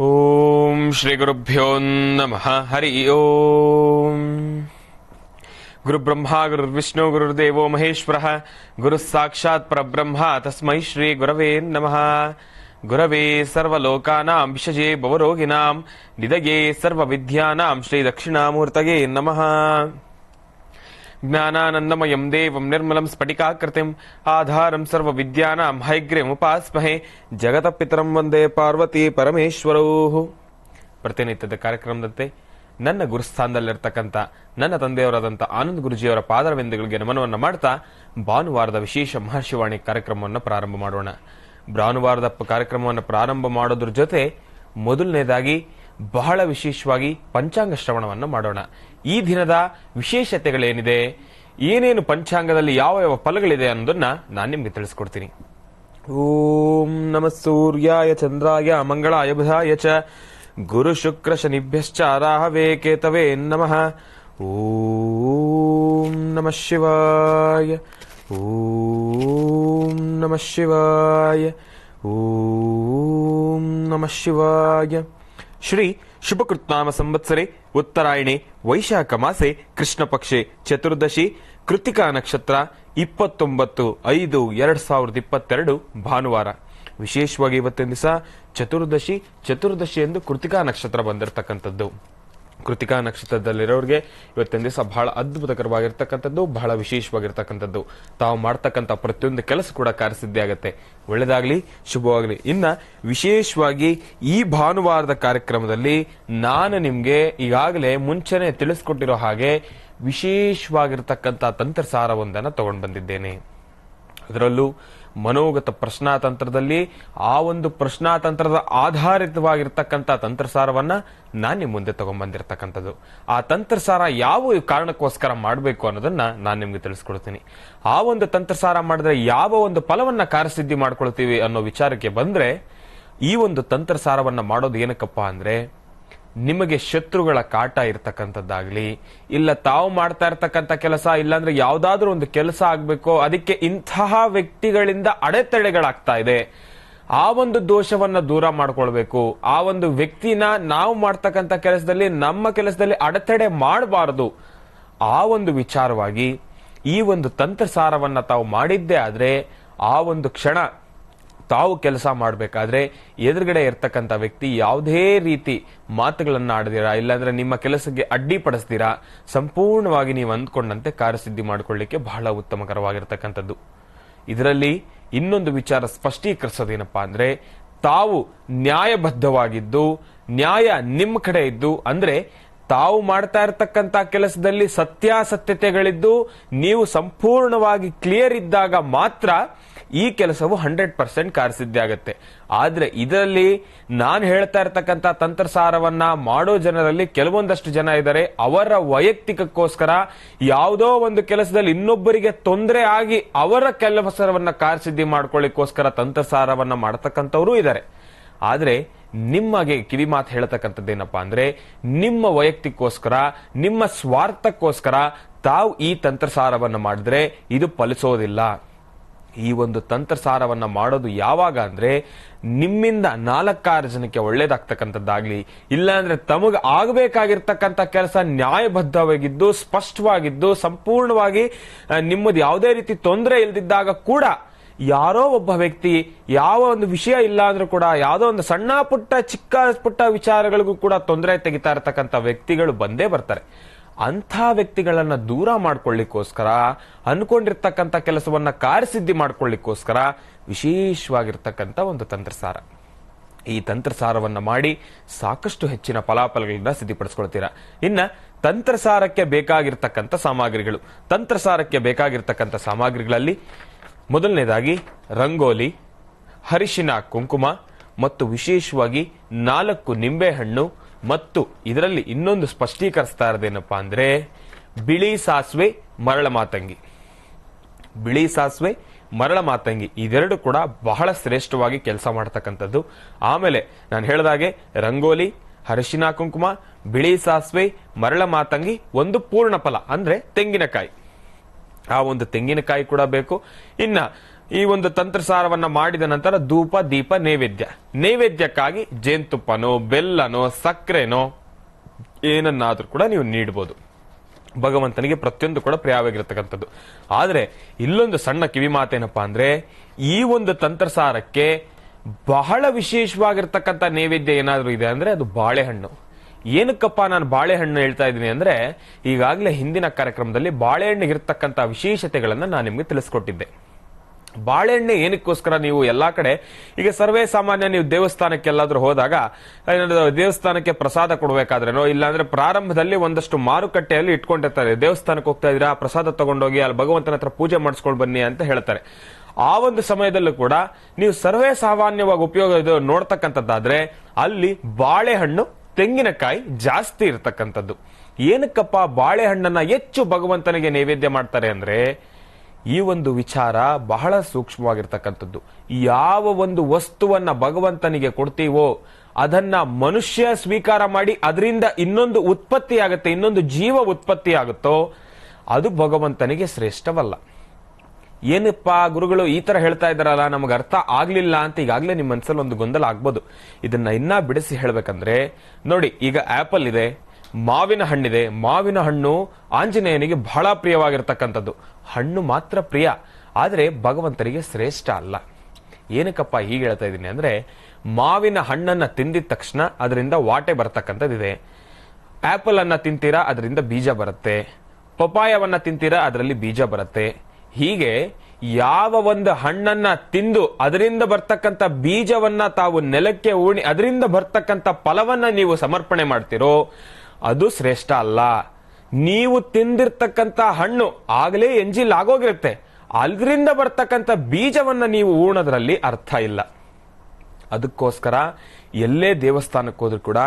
ಓಂ ಶ್ರೀ ಗುರುಭ್ಯೋ ನಮಃ. ಹರಿ ಓಂ. ಗುರುಬ್ರಹ್ಮ ಗುರುರ್ವಿಷ್ಣು ಗುರುರ್ದೇವೋ ಮಹೇಶ್ವರಃ ಗುರು ಸಾಕ್ಷಾತ್ ಪರಬ್ರಹ್ಮ ತಸ್ಮೈ ಶ್ರೀ ಗುರವೇ ನಮಃ. ಗುರವೇ ಸರ್ವಲೋಕಾನಾಂ ವಿಷಜೇ ಭವರೋಗಿಣಾಂ ನಿಧಯೇ ಸರ್ವವಿದ್ಯಾನಾಂ ಶ್ರೀ ದಕ್ಷಿಣಾಮೂರ್ತಯೇ ನಮಃ. ಜ್ಞಾನಾನಂದಮಯಂ ದೇವಂ ನಿರ್ಮಲಂ ಸ್ಫಟಿಕಾಕೃತಿಂ ಆಧಾರಂ ಸರ್ವವಿದ್ಯಾನಾಂ ಹಯಗ್ರೀವಮುಪಾಸ್ಮಹೇ ಜಗತಪಿತರಂ ವಂದೇ ಪಾರ್ವತಿ ಪರಮೇಶ್ವರೌ. ಪ್ರತಿನಿತ್ಯದ ಕಾರ್ಯಕ್ರಮದಂತೆ ನನ್ನ ಗುರುಸ್ಥಾನದಲ್ಲಿರ್ತಕ್ಕಂಥ ನನ್ನ ತಂದೆಯವರಾದಂಥ ಆನಂದ್ ಗುರುಜಿಯವರ ಪಾದರವಿಂದಗಳಿಗೆ ನಮನವನ್ನು ಮಾಡ್ತಾ ಭಾನುವಾರದ ವಿಶೇಷ ಮಹರ್ಷಿವಾಣಿ ಕಾರ್ಯಕ್ರಮವನ್ನು ಪ್ರಾರಂಭ ಮಾಡೋಣ. ಭಾನುವಾರದ ಕಾರ್ಯಕ್ರಮವನ್ನು ಪ್ರಾರಂಭ ಮಾಡೋದ್ರ ಜೊತೆ ಮೊದಲನೇದಾಗಿ ಬಹಳ ವಿಶೇಷವಾಗಿ ಪಂಚಾಂಗ ಶ್ರವಣವನ್ನು ಮಾಡೋಣ. ಈ ದಿನದ ವಿಶೇಷತೆಗಳೇನಿದೆ, ಏನೇನು ಪಂಚಾಂಗದಲ್ಲಿ ಯಾವ ಯಾವ ಫಲಗಳಿದೆ ಅನ್ನೋದನ್ನ ನಾನು ನಿಮ್ಗೆ ತಿಳಿಸ್ಕೊಡ್ತೀನಿ. ಓಂ ನಮಃ ಸೂರ್ಯಾಯ ಚಂದ್ರಾಯ ಮಂಗಳಾಯ ಬುಧಾಯ ಚ ಗುರು ಶುಕ್ರ ಶನಿಭ್ಯಶ್ಚ ರಾಹವೇ ಕೇತವೇ ನಮಃ. ಓಂ ನಮಃ ಶಿವಾಯ. ಓಂ ನಮಃ ಶಿವಾಯ. ಓಂ ನಮಃ ಶಿವಾಯ. ಶ್ರೀ ಶುಭಕೃತ್ನಾಮ ಸಂವತ್ಸರೆ ಉತ್ತರಾಯಣೆ ವೈಶಾಖ ಮಾಸೆ ಕೃಷ್ಣ ಪಕ್ಷೆ ಚತುರ್ದಶಿ ಕೃತಿಕಾ ನಕ್ಷತ್ರ 29/5/2022 ಭಾನುವಾರ. ವಿಶೇಷವಾಗಿ ಇವತ್ತಿನ ದಿವಸ ಚತುರ್ದಶಿ ಎಂದು ಕೃತಿಕಾ ನಕ್ಷತ್ರ ಬಂದಿರತಕ್ಕಂಥದ್ದು. ಕೃತಿಕಾ ನಕ್ಷತ್ರದಲ್ಲಿರೋರಿಗೆ ಇವತ್ತಿನ ದಿವಸ ಬಹಳ ಅದ್ಭುತಕರವಾಗಿರ್ತಕ್ಕಂಥದ್ದು, ಬಹಳ ವಿಶೇಷವಾಗಿರ್ತಕ್ಕಂಥದ್ದು. ತಾವು ಮಾಡ್ತಕ್ಕಂಥ ಪ್ರತಿಯೊಂದು ಕೆಲಸ ಕೂಡ ಕಾರ್ಯಸಿದ್ಧಿ ಆಗತ್ತೆ. ಒಳ್ಳೆದಾಗ್ಲಿ, ಶುಭವಾಗ್ಲಿ. ಇನ್ನ ವಿಶೇಷವಾಗಿ ಈ ಭಾನುವಾರದ ಕಾರ್ಯಕ್ರಮದಲ್ಲಿ ನಾನು ನಿಮ್ಗೆ ಈಗಾಗಲೇ ಮುಂಚೆನೆ ತಿಳಿಸ್ಕೊಟ್ಟಿರೋ ಹಾಗೆ ವಿಶೇಷವಾಗಿರ್ತಕ್ಕಂಥ ತಂತ್ರಸಾರವೊಂದನ್ನು ತಗೊಂಡು ಬಂದಿದ್ದೇನೆ. ಅದರಲ್ಲೂ ಮನೋಗತ ಪ್ರಶ್ನಾತಂತ್ರದಲ್ಲಿ ಆ ಒಂದು ಪ್ರಶ್ನಾತಂತ್ರದ ಆಧಾರಿತವಾಗಿರ್ತಕ್ಕಂಥ ತಂತ್ರಸಾರವನ್ನ ನಾನು ನಿಮ್ಮ ಮುಂದೆ ತಗೊಂಡ್ಬಂದಿರ್ತಕ್ಕಂಥದ್ದು. ಆ ತಂತ್ರಸಾರ ಯಾವ ಕಾರಣಕ್ಕೋಸ್ಕರ ಮಾಡಬೇಕು ಅನ್ನೋದನ್ನ ನಾನು ನಿಮ್ಗೆ ತಿಳಿಸ್ಕೊಡ್ತೀನಿ. ಆ ಒಂದು ತಂತ್ರಸಾರ ಮಾಡಿದ್ರೆ ಯಾವ ಒಂದು ಫಲವನ್ನ ಕಾರ್ಯಸಿದ್ಧಿ ಮಾಡ್ಕೊಳ್ತೀವಿ ಅನ್ನೋ ವಿಚಾರಕ್ಕೆ ಬಂದ್ರೆ, ಈ ಒಂದು ತಂತ್ರಸಾರವನ್ನ ಮಾಡೋದು ಏನಕ್ಕಪ್ಪ ಅಂದ್ರೆ, ನಿಮಗೆ ಶತ್ರುಗಳ ಕಾಟ ಇರ್ತಕ್ಕಂಥದ್ದಾಗ್ಲಿ, ಇಲ್ಲ ತಾವು ಮಾಡ್ತಾ ಇರ್ತಕ್ಕಂಥ ಕೆಲಸ, ಇಲ್ಲಾಂದ್ರೆ ಯಾವ್ದಾದ್ರೂ ಒಂದು ಕೆಲಸ ಆಗ್ಬೇಕು, ಅದಕ್ಕೆ ಇಂತಹ ವ್ಯಕ್ತಿಗಳಿಂದ ಅಡೆತಡೆಗಳಾಗ್ತಾ ಇದೆ, ಆ ಒಂದು ದೋಷವನ್ನ ದೂರ ಮಾಡ್ಕೊಳ್ಬೇಕು, ಆ ಒಂದು ವ್ಯಕ್ತಿನ ನಾವು ಮಾಡ್ತಕ್ಕಂಥ ಕೆಲಸದಲ್ಲಿ ನಮ್ಮ ಕೆಲಸದಲ್ಲಿ ಅಡೆತಡೆ ಮಾಡಬಾರದು, ಆ ಒಂದು ವಿಚಾರವಾಗಿ ಈ ಒಂದು ತಂತ್ರಸಾರವನ್ನ ತಾವು ಮಾಡಿದ್ದೇ ಆದ್ರೆ ಆ ಒಂದು ಕ್ಷಣ ತಾವು ಕೆಲಸ ಮಾಡಬೇಕಾದ್ರೆ ಎದುರುಗಡೆ ಇರ್ತಕ್ಕಂಥ ವ್ಯಕ್ತಿ ಯಾವುದೇ ರೀತಿ ಮಾತುಗಳನ್ನ ಆಡದಿರಾ, ಇಲ್ಲಾಂದ್ರೆ ನಿಮ್ಮ ಕೆಲಸಕ್ಕೆ ಅಡ್ಡಿಪಡಿಸ್ದಿರಾ ಸಂಪೂರ್ಣವಾಗಿ ನೀವು ಅಂದ್ಕೊಂಡಂತೆ ಕಾರ್ಯಸಿದ್ಧಿ ಮಾಡಿಕೊಳ್ಳಿಕ್ಕೆ ಬಹಳ ಉತ್ತಮಕರವಾಗಿರ್ತಕ್ಕಂಥದ್ದು. ಇದರಲ್ಲಿ ಇನ್ನೊಂದು ವಿಚಾರ ಸ್ಪಷ್ಟೀಕರಿಸೋದೇನಪ್ಪಾ ಅಂದ್ರೆ, ತಾವು ನ್ಯಾಯಬದ್ಧವಾಗಿದ್ದು, ನ್ಯಾಯ ನಿಮ್ಮ ಕಡೆ ಇದ್ದು, ಅಂದ್ರೆ ತಾವು ಮಾಡ್ತಾ ಇರತಕ್ಕಂತ ಕೆಲಸದಲ್ಲಿ ಸತ್ಯಾಸತ್ಯತೆಗಳಿದ್ದು ನೀವು ಸಂಪೂರ್ಣವಾಗಿ ಕ್ಲಿಯರ್ ಇದ್ದಾಗ ಮಾತ್ರ ಈ ಕೆಲಸವು 100% ಕಾರ್ಯಸಿದ್ಧಿ ಆಗತ್ತೆ. ಆದ್ರೆ ಇದರಲ್ಲಿ ನಾನು ಹೇಳ್ತಾ ಇರತಕ್ಕಂತ ತಂತ್ರಸಾರವನ್ನ ಮಾಡೋ ಜನರಲ್ಲಿ ಕೆಲವೊಂದಷ್ಟು ಜನ ಇದ್ದಾರೆ, ಅವರ ವೈಯಕ್ತಿಕಕ್ಕೋಸ್ಕರ ಯಾವುದೋ ಒಂದು ಕೆಲಸದಲ್ಲಿ ಇನ್ನೊಬ್ಬರಿಗೆ ತೊಂದರೆ ಆಗಿ ಅವರ ಕೆಲಸವನ್ನ ಕಾರ್ಯಸಿದ್ಧಿ ಮಾಡ್ಕೊಳ್ಳಿಕ್ಕೋಸ್ಕರ ತಂತ್ರಸಾರವನ್ನ ಮಾಡತಕ್ಕಂಥವ್ರು ಇದ್ದಾರೆ. ಆದ್ರೆ ನಿಮಗೆ ಕಿವಿ ಮಾತು ಹೇಳತಕ್ಕಂಥದ್ದೇನಪ್ಪಾ ಅಂದ್ರೆ, ನಿಮ್ಮ ವೈಯಕ್ತಿಕೋಸ್ಕರ, ನಿಮ್ಮ ಸ್ವಾರ್ಥಕ್ಕೋಸ್ಕರ ತಾವು ಈ ತಂತ್ರಸಾರವನ್ನ ಮಾಡಿದ್ರೆ ಇದು ಫಲಿಸೋದಿಲ್ಲ. ಈ ಒಂದು ತಂತ್ರಸಾರವನ್ನ ಮಾಡೋದು ಯಾವಾಗ ಅಂದ್ರೆ, ನಿಮ್ಮಿಂದ 4-6 ಜನಕ್ಕೆ ಒಳ್ಳೇದಾಗ್ತಕ್ಕಂಥದ್ದಾಗ್ಲಿ, ಇಲ್ಲಾಂದ್ರೆ ತಮಗ ಆಗಬೇಕಾಗಿರ್ತಕ್ಕಂಥ ಕೆಲಸ ನ್ಯಾಯಬದ್ಧವಾಗಿದ್ದು, ಸ್ಪಷ್ಟವಾಗಿದ್ದು, ಸಂಪೂರ್ಣವಾಗಿ ನಿಮ್ಮದು ಯಾವುದೇ ರೀತಿ ತೊಂದರೆ ಇಲ್ದಿದ್ದಾಗ ಕೂಡ ಯಾರೋ ಒಬ್ಬ ವ್ಯಕ್ತಿ ಯಾವ ಒಂದು ವಿಷಯ ಇಲ್ಲ ಅಂದ್ರೂ ಕೂಡ ಯಾವುದೋ ಒಂದು ಸಣ್ಣ ಪುಟ್ಟ ಚಿಕ್ಕ ಪುಟ್ಟ ವಿಚಾರಗಳಿಗೂ ಕೂಡ ತೊಂದರೆ ತೆಗಿತಾ ಇರತಕ್ಕಂಥ ವ್ಯಕ್ತಿಗಳು ಬಂದೇ ಬರ್ತಾರೆ. ಅಂಥ ವ್ಯಕ್ತಿಗಳನ್ನ ದೂರ ಮಾಡ್ಕೊಳ್ಳಿಕ್ಕೋಸ್ಕರ, ಅನ್ಕೊಂಡಿರ್ತಕ್ಕಂಥ ಕೆಲಸವನ್ನ ಕಾರ್ಯಸಿದ್ಧಿ ಮಾಡ್ಕೊಳ್ಳಿಕ್ಕೋಸ್ಕರ ವಿಶೇಷವಾಗಿರ್ತಕ್ಕಂಥ ಒಂದು ತಂತ್ರಸಾರ. ಈ ತಂತ್ರಸಾರವನ್ನ ಮಾಡಿ ಸಾಕಷ್ಟು ಹೆಚ್ಚಿನ ಫಲಾಫಲಗಳನ್ನ ಸಿದ್ಧಿಪಡಿಸ್ಕೊಳ್ತೀರಾ. ಇನ್ನ ತಂತ್ರಸಾರಕ್ಕೆ ಬೇಕಾಗಿರ್ತಕ್ಕಂಥ ಸಾಮಗ್ರಿಗಳು. ತಂತ್ರಸಾರಕ್ಕೆ ಬೇಕಾಗಿರ್ತಕ್ಕಂಥ ಸಾಮಗ್ರಿಗಳಲ್ಲಿ ಮೊದಲನೇದಾಗಿ ರಂಗೋಲಿ, ಅರಿಶಿನ ಕುಂಕುಮ ಮತ್ತು ವಿಶೇಷವಾಗಿ 4 ನಿಂಬೆಹಣ್ಣು, ಮತ್ತು ಇದರಲ್ಲಿ ಇನ್ನೊಂದು ಸ್ಪಷ್ಟೀಕರಿಸ್ತಾ ಇರೋದೇನಪ್ಪಾ ಅಂದ್ರೆ, ಬಿಳಿ ಸಾಸಿವೆ, ಮರಳ ಮಾತಂಗಿ. ಬಿಳಿ ಸಾಸಿವೆ, ಮರಳ ಮಾತಂಗಿ ಇದೆರಡು ಕೂಡ ಬಹಳ ಶ್ರೇಷ್ಠವಾಗಿ ಕೆಲಸ ಮಾಡತಕ್ಕಂಥದ್ದು. ಆಮೇಲೆ ನಾನು ಹೇಳಿದಾಗೆ ರಂಗೋಲಿ, ಅರಿಶಿನ ಕುಂಕುಮ, ಬಿಳಿ ಸಾಸಿವೆ, ಮರಳ ಮಾತಂಗಿ, ಒಂದು ಪೂರ್ಣ ಫಲ ಅಂದ್ರೆ ತೆಂಗಿನಕಾಯಿ. ಆ ಒಂದು ತೆಂಗಿನಕಾಯಿ ಕೂಡ ಬೇಕು. ಇನ್ನ ಈ ಒಂದು ತಂತ್ರಸಾರವನ್ನ ಮಾಡಿದ ನಂತರ ಧೂಪ ದೀಪ ನೈವೇದ್ಯಕ್ಕಾಗಿ ಜೇನುತುಪ್ಪನೋ ಬೆಲ್ಲನೋ ಸಕ್ಕರೆನೋ ಏನನ್ನಾದ್ರೂ ಕೂಡ ನೀವು ನೀಡಬಹುದು. ಭಗವಂತನಿಗೆ ಪ್ರತಿಯೊಂದು ಕೂಡ ಪ್ರಿಯವಾಗಿರತಕ್ಕಂಥದ್ದು. ಆದ್ರೆ ಇಲ್ಲೊಂದು ಸಣ್ಣ ಕಿವಿ ಮಾತೇನಪ್ಪಾ ಅಂದ್ರೆ, ಈ ಒಂದು ತಂತ್ರಸಾರಕ್ಕೆ ಬಹಳ ವಿಶೇಷವಾಗಿರ್ತಕ್ಕಂಥ ನೈವೇದ್ಯ ಏನಾದ್ರೂ ಇದೆ ಅಂದ್ರೆ ಅದು ಬಾಳೆಹಣ್ಣು. ಏನಕ್ಕಪ್ಪ ನಾನು ಬಾಳೆಹಣ್ಣು ಹೇಳ್ತಾ ಇದ್ದೀನಿ ಅಂದ್ರೆ, ಈಗಾಗಲೇ ಹಿಂದಿನ ಕಾರ್ಯಕ್ರಮದಲ್ಲಿ ಬಾಳೆಹಣ್ಣಿಗೆ ಇರತಕ್ಕಂಥ ವಿಶೇಷತೆಗಳನ್ನ ನಾನು ನಿಮ್ಗೆ ತಿಳಿಸ್ಕೊಟ್ಟಿದ್ದೆ. ಬಾಳೆಹಣ್ಣೆ ಏನಕ್ಕೋಸ್ಕರ ನೀವು ಎಲ್ಲಾ ಕಡೆ ಈಗ ಸರ್ವೇ ಸಾಮಾನ್ಯ ನೀವು ದೇವಸ್ಥಾನಕ್ಕೆ ಎಲ್ಲಾದ್ರೂ ಹೋದಾಗ ದೇವಸ್ಥಾನಕ್ಕೆ ಪ್ರಸಾದ ಕೊಡಬೇಕಾದ್ರೇನೋ, ಇಲ್ಲಾಂದ್ರೆ ಪ್ರಾರಂಭದಲ್ಲಿ ಒಂದಷ್ಟು ಮಾರುಕಟ್ಟೆಯಲ್ಲಿ ಇಟ್ಕೊಂಡಿರ್ತಾರೆ, ದೇವಸ್ಥಾನಕ್ಕೆ ಹೋಗ್ತಾ ಇದ್ದೀರಾ ಪ್ರಸಾದ ತಗೊಂಡೋಗಿ ಅಲ್ಲಿ ಭಗವಂತನ ಹತ್ರ ಪೂಜೆ ಮಾಡಿಸ್ಕೊಂಡು ಬನ್ನಿ ಅಂತ ಹೇಳ್ತಾರೆ. ಆ ಒಂದು ಸಮಯದಲ್ಲೂ ಕೂಡ ನೀವು ಸರ್ವೇ ಸಾಮಾನ್ಯವಾಗಿ ಉಪಯೋಗ ನೋಡ್ತಕ್ಕಂಥದ್ದಾದ್ರೆ ಅಲ್ಲಿ ಬಾಳೆಹಣ್ಣು ತೆಂಗಿನಕಾಯಿ ಜಾಸ್ತಿ ಇರತಕ್ಕಂಥದ್ದು. ಏನಕ್ಕಪ್ಪ ಬಾಳೆಹಣ್ಣನ್ನ ಹೆಚ್ಚು ಭಗವಂತನಿಗೆ ನೈವೇದ್ಯ ಮಾಡ್ತಾರೆ ಅಂದ್ರೆ, ಈ ಒಂದು ವಿಚಾರ ಬಹಳ ಸೂಕ್ಷ್ಮವಾಗಿರ್ತಕ್ಕಂಥದ್ದು. ಯಾವ ಒಂದು ವಸ್ತುವನ್ನ ಭಗವಂತನಿಗೆ ಕೊಡ್ತೀವೋ ಅದನ್ನ ಮನುಷ್ಯ ಸ್ವೀಕಾರ ಮಾಡಿ ಅದರಿಂದ ಇನ್ನೊಂದು ಉತ್ಪತ್ತಿ ಆಗುತ್ತೆ, ಇನ್ನೊಂದು ಜೀವ ಉತ್ಪತ್ತಿ ಆಗುತ್ತೋ ಅದು ಭಗವಂತನಿಗೆ ಶ್ರೇಷ್ಠವಲ್ಲ. ಏನಪ್ಪಾ ಗುರುಗಳು ಈ ತರ ಹೇಳ್ತಾ ಇದ್ದಾರಲ್ಲ, ನಮಗೆ ಅರ್ಥ ಆಗ್ಲಿಲ್ಲ ಅಂತ ಈಗಾಗಲೇ ನಿಮ್ಮ ಮನಸ್ಸಲ್ಲಿ ಒಂದು ಗೊಂದಲ ಆಗ್ಬೋದು. ಇದನ್ನ ಇನ್ನ ಬಿಡಿಸಿ ಹೇಳ್ಬೇಕಂದ್ರೆ ನೋಡಿ, ಈಗ ಆಪಲ್ ಇದೆ, ಮಾವಿನ ಹಣ್ಣಿದೆ. ಮಾವಿನ ಹಣ್ಣು ಆಂಜನೇಯನಿಗೆ ಬಹಳ ಪ್ರಿಯವಾಗಿರ್ತಕ್ಕಂಥದ್ದು. ಹಣ್ಣು ಮಾತ್ರ ಪ್ರಿಯ, ಆದ್ರೆ ಭಗವಂತನಿಗೆ ಶ್ರೇಷ್ಠ ಅಲ್ಲ. ಏನಕ್ಕಪ್ಪ ಹೀಗೆ ಹೇಳ್ತಾ ಇದ್ದೀನಿ ಅಂದ್ರೆ, ಮಾವಿನ ಹಣ್ಣನ್ನ ತಿಂದಿದ ತಕ್ಷಣ ಅದರಿಂದ ವಾಟೆ ಬರ್ತಕ್ಕಂಥದ್ದಿದೆ. ಆಪಲ್ ಅನ್ನ ತಿಂತೀರಾ ಅದರಿಂದ ಬೀಜ ಬರುತ್ತೆ, ಪಪಾಯವನ್ನ ತಿಂತೀರಾ ಅದರಲ್ಲಿ ಬೀಜ ಬರುತ್ತೆ. ಹೀಗೆ ಯಾವ ಒಂದು ಹಣ್ಣನ್ನ ತಿಂದು ಅದರಿಂದ ಬರ್ತಕ್ಕಂಥ ಬೀಜವನ್ನ ತಾವು ನೆಲಕ್ಕೆ ಉಣಿ ಅದರಿಂದ ಬರ್ತಕ್ಕಂಥ ಫಲವನ್ನ ನೀವು ಸಮರ್ಪಣೆ ಮಾಡ್ತಿರೋ ಅದು ಶ್ರೇಷ್ಠ ಅಲ್ಲ. ನೀವು ತಿಂದಿರ್ತಕ್ಕಂಥ ಹಣ್ಣು ಆಗಲೇ ಎಂಜಿಲ್ ಆಗೋಗಿರುತ್ತೆ, ಅದರಿಂದ ಬರ್ತಕ್ಕಂಥ ಬೀಜವನ್ನ ನೀವು ಉಣೋದ್ರಲ್ಲಿ ಅರ್ಥ ಇಲ್ಲ. ಅದಕ್ಕೋಸ್ಕರ ಎಲ್ಲೇ ದೇವಸ್ಥಾನಕ್ಕೆ ಹೋದ್ರೂ ಕೂಡ